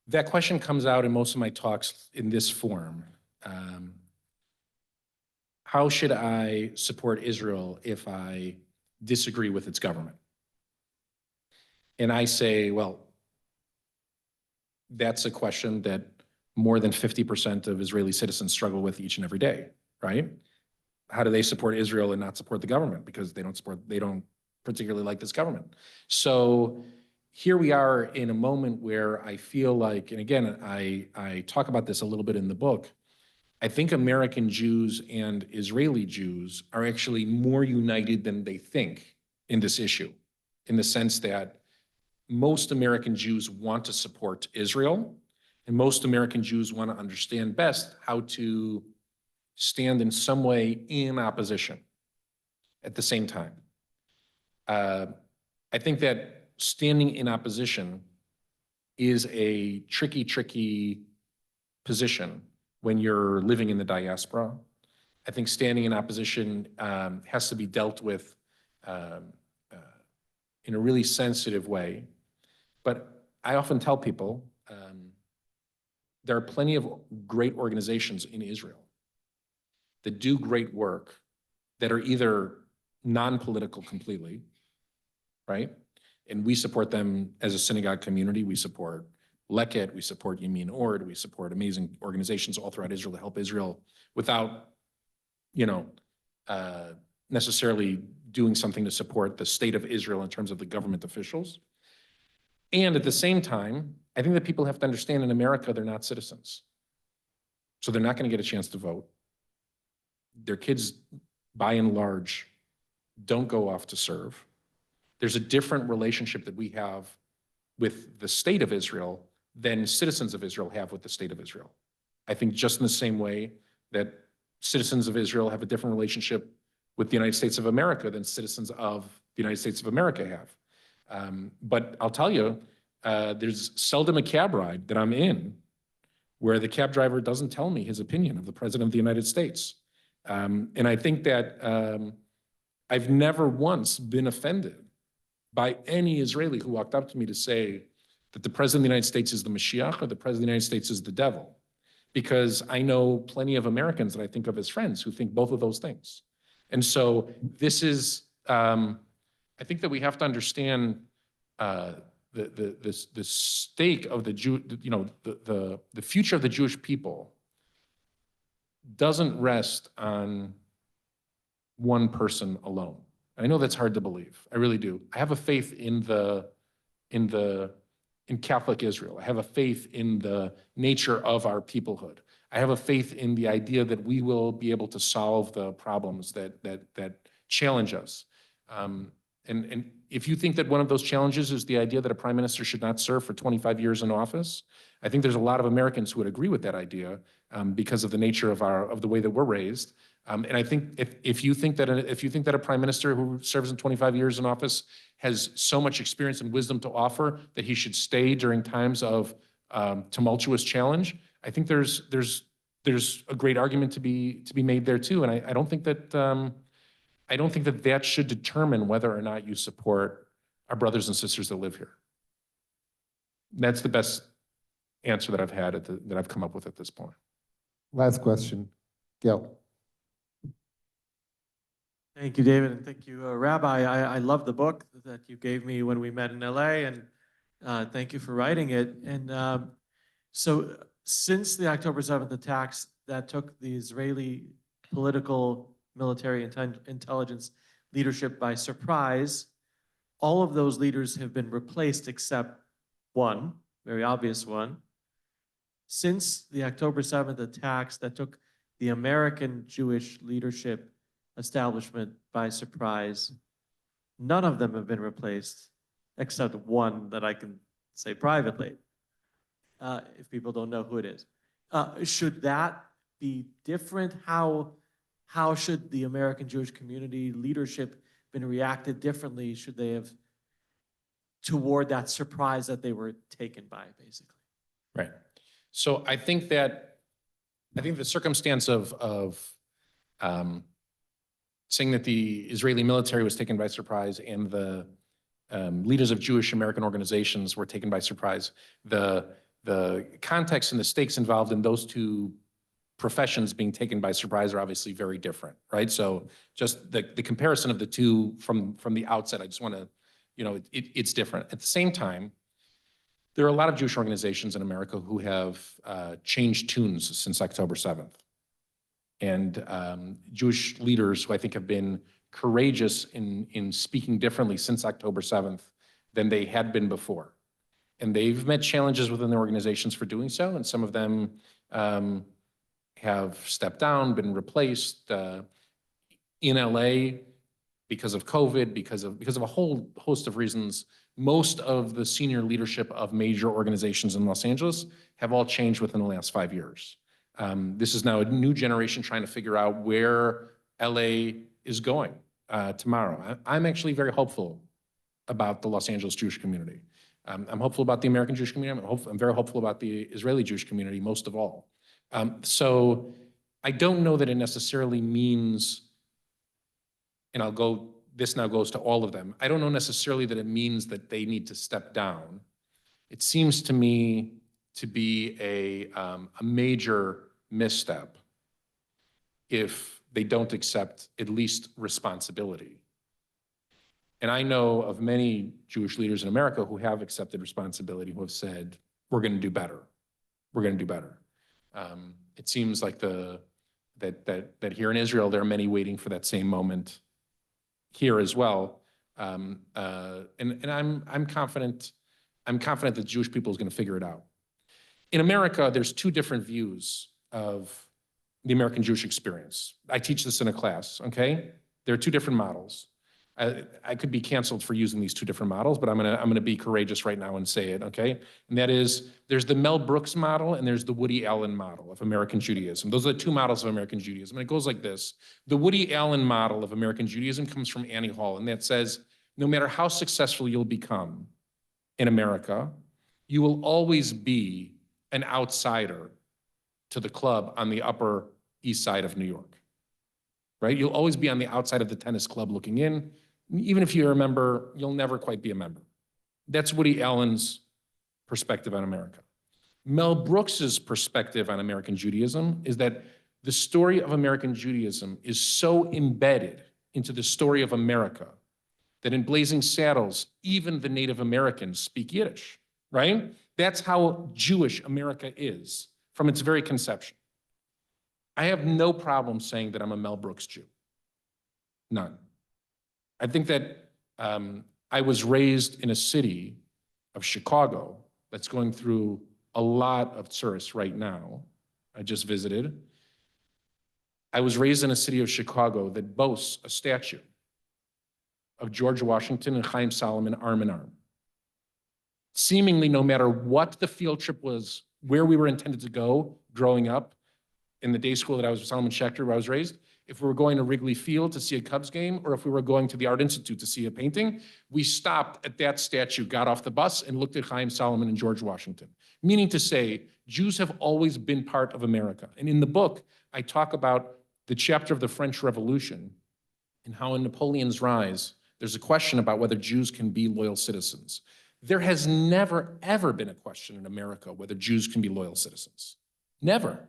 that question comes out in most of my talks in this form. How should I support Israel if I disagree with its government? And I say, well, that's a question that more than 50% of Israeli citizens struggle with each and every day, right? How do they support Israel and not support the government? Because they don't particularly like this government. So here we are in a moment where I feel like, and again, I talk about this a little bit in the book, I think American Jews and Israeli Jews are actually more united than they think in this issue, in the sense that most American Jews want to support Israel, and most American Jews want to understand best how to stand in some way in opposition at the same time. I think that standing in opposition is a tricky position when you're living in the diaspora. I think standing in opposition has to be dealt with in a really sensitive way. But I often tell people there are plenty of great organizations in Israel that do great work that are either non-political completely, right? And we support them as a synagogue community. We support Leket, we support Yamin Ord, we support amazing organizations all throughout Israel to help Israel without, necessarily doing something to support the state of Israel in terms of the government officials. And at the same time, I think that people have to understand in America, they're not citizens. So they're not going to get a chance to vote. Their kids, by and large, don't go off to serve. There's a different relationship that we have with the state of Israel than citizens of Israel have with the state of Israel. I think just in the same way that citizens of Israel have a different relationship with the United States of America than citizens of the United States of America have. But I'll tell you, there's seldom a cab ride that I'm in where the cab driver doesn't tell me his opinion of the President of the United States. And I think that I've never once been offended by any Israeli who walked up to me to say that the President of the United States is the Mashiach or the President of the United States is the devil. Because I know plenty of Americans that I think of as friends who think both of those things. And so this is, I think that we have to understand the stake of the the future of the Jewish people doesn't rest on one person alone. I know that's hard to believe. I really do. I have a faith in Catholic Israel. I have a faith in the nature of our peoplehood. I have a faith in the idea that we will be able to solve the problems that challenge us. And if you think that one of those challenges is the idea that a prime minister should not serve for 25 years in office, I think there's a lot of Americans who would agree with that idea because of the nature of the way that we're raised. And I think if you think that a prime minister who serves in 25 years in office has so much experience and wisdom to offer that he should stay during times of tumultuous challenge, I think there's a great argument to be made there too. And I don't think that that should determine whether or not you support our brothers and sisters that live here. That's the best answer that I've had that I've come up with at this point. Last question, Gil. Thank you, David, and thank you, Rabbi. I love the book that you gave me when we met in LA, and thank you for writing it. And so since the October 7th attacks that took the Israeli political, military, intelligence leadership by surprise, all of those leaders have been replaced except one, very obvious one. Since the October 7th attacks that took the American Jewish leadership establishment by surprise, none of them have been replaced except one that I can say privately, if people don't know who it is. Should that be different? How should the American Jewish community leadership been reacted differently? Should they have toward that surprise that they were taken by, basically? Right. So I think the circumstance of saying that the Israeli military was taken by surprise and the leaders of Jewish American organizations were taken by surprise, the context and the stakes involved in those two professions being taken by surprise are obviously very different, right? So just the comparison of the two from the outset, I just want to, it's different. At the same time, there are a lot of Jewish organizations in America who have changed tunes since October 7th. And Jewish leaders who I think have been courageous in speaking differently since October 7th than they had been before. And they've met challenges within their organizations for doing so, and some of them have stepped down, been replaced in LA because of COVID, because of a whole host of reasons. Most of the senior leadership of major organizations in Los Angeles have all changed within the last 5 years. This is now a new generation trying to figure out where LA is going tomorrow. I'm actually very hopeful about the Los Angeles Jewish community. I'm hopeful about the American Jewish community. I'm very hopeful about the Israeli Jewish community most of all. So I don't know that it necessarily means, and this now goes to all of them. I don't know necessarily that it means that they need to step down. It seems to me to be a major misstep if they don't accept at least responsibility. And I know of many Jewish leaders in America who have accepted responsibility, who have said, we're going to do better. We're going to do better. It seems like that here in Israel, there are many waiting for that same moment here as well. And I'm confident that the Jewish people is going to figure it out. In America, there's two different views of the American Jewish experience. I teach this in a class, okay? There are two different models. I could be canceled for using these two different models, but I'm gonna be courageous right now and say it, okay? And that is, there's the Mel Brooks model and there's the Woody Allen model of American Judaism. Those are the two models of American Judaism. And it goes like this. The Woody Allen model of American Judaism comes from Annie Hall, and that says, no matter how successful you'll become in America, you will always be an outsider to the club on the Upper East Side of New York, right? You'll always be on the outside of the tennis club looking in. Even if you're a member, you'll never quite be a member. That's Woody Allen's perspective on America. Mel Brooks's perspective on American Judaism is that the story of American Judaism is so embedded into the story of America that in Blazing Saddles, even the Native Americans speak Yiddish, right? That's how Jewish America is from its very conception. I have no problem saying that I'm a Mel Brooks Jew. None. I think that I was raised in a city of Chicago that's going through a lot of tsuris right now. I just visited. I was raised in a city of Chicago that boasts a statue of George Washington and Chaim Solomon arm in arm. Seemingly, no matter what the field trip was, where we were intended to go growing up in the day school that I was with Solomon Schechter, where I was raised, if we were going to Wrigley Field to see a Cubs game, or if we were going to the Art Institute to see a painting, we stopped at that statue, got off the bus, and looked at Chaim Solomon and George Washington. Meaning to say, Jews have always been part of America. And in the book, I talk about the chapter of the French Revolution and how in Napoleon's rise, there's a question about whether Jews can be loyal citizens. There has never, ever been a question in America whether Jews can be loyal citizens. Never.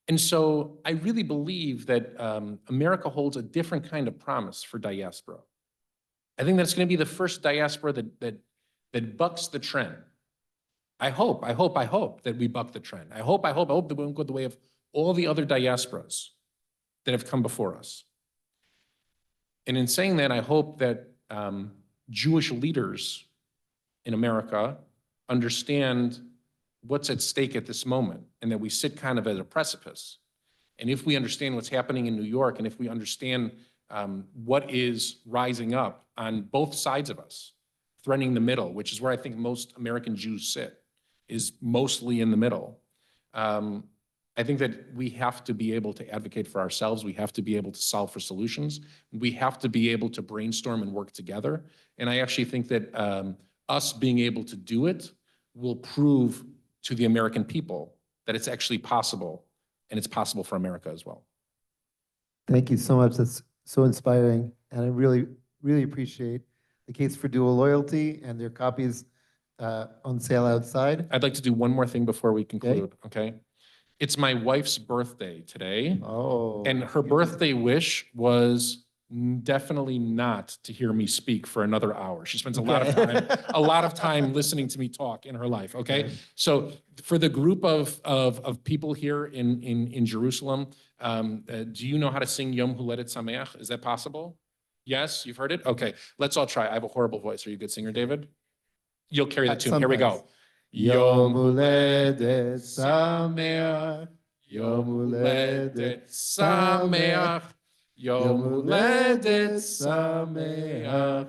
And so I really believe that America holds a different kind of promise for diaspora. I think that's going to be the first diaspora that bucks the trend. I hope that we buck the trend. I hope that we won't go the way of all the other diasporas that have come before us. And in saying that, I hope that Jewish leaders in America understand what's at stake at this moment, and that we sit kind of at a precipice. And if we understand what's happening in New York, and if we understand what is rising up on both sides of us, threatening the middle, which is where I think most American Jews sit, is mostly in the middle. I think that we have to be able to advocate for ourselves. We have to be able to solve for solutions. We have to be able to brainstorm and work together. And I actually think that us being able to do it will prove to the American people that it's actually possible, and it's possible for America as well. Thank you so much. That's so inspiring. And I really, really appreciate the Case for Dual Loyalty and their copies on sale outside. I'd like to do one more thing before we conclude, okay? It's my wife's birthday today. Oh. And her birthday wish was definitely not to hear me speak for another hour. She spends a lot of time listening to me talk in her life, okay? So for the group of people here in Jerusalem, do you know how to sing Yom Huledet Sameach? Is that possible? Yes, you've heard it? Okay, let's all try. I have a horrible voice. Are you a good singer, David? You'll carry the tune. Here we go. Yom Huledet Sameach, Yom Huledet Sameach, Yom Huledet Sameach,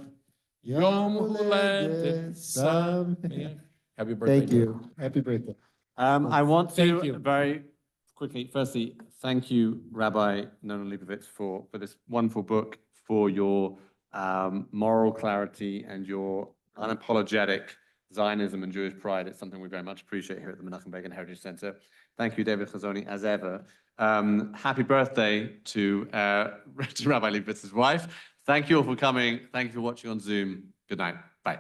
Yom Huledet Sameach. Happy birthday. Thank you. Happy birthday. I want Thank to you. very quickly, firstly, thank you, Rabbi Nolan Lebovitz, for this wonderful book, for your moral clarity and your unapologetic Zionism and Jewish pride. It's something we very much appreciate here at the Menachem Begin Heritage Center. Thank you, David Hazony, as ever. Happy birthday to Rabbi Levovitz's wife. Thank you all for coming. Thank you for watching on Zoom. Good night. Bye.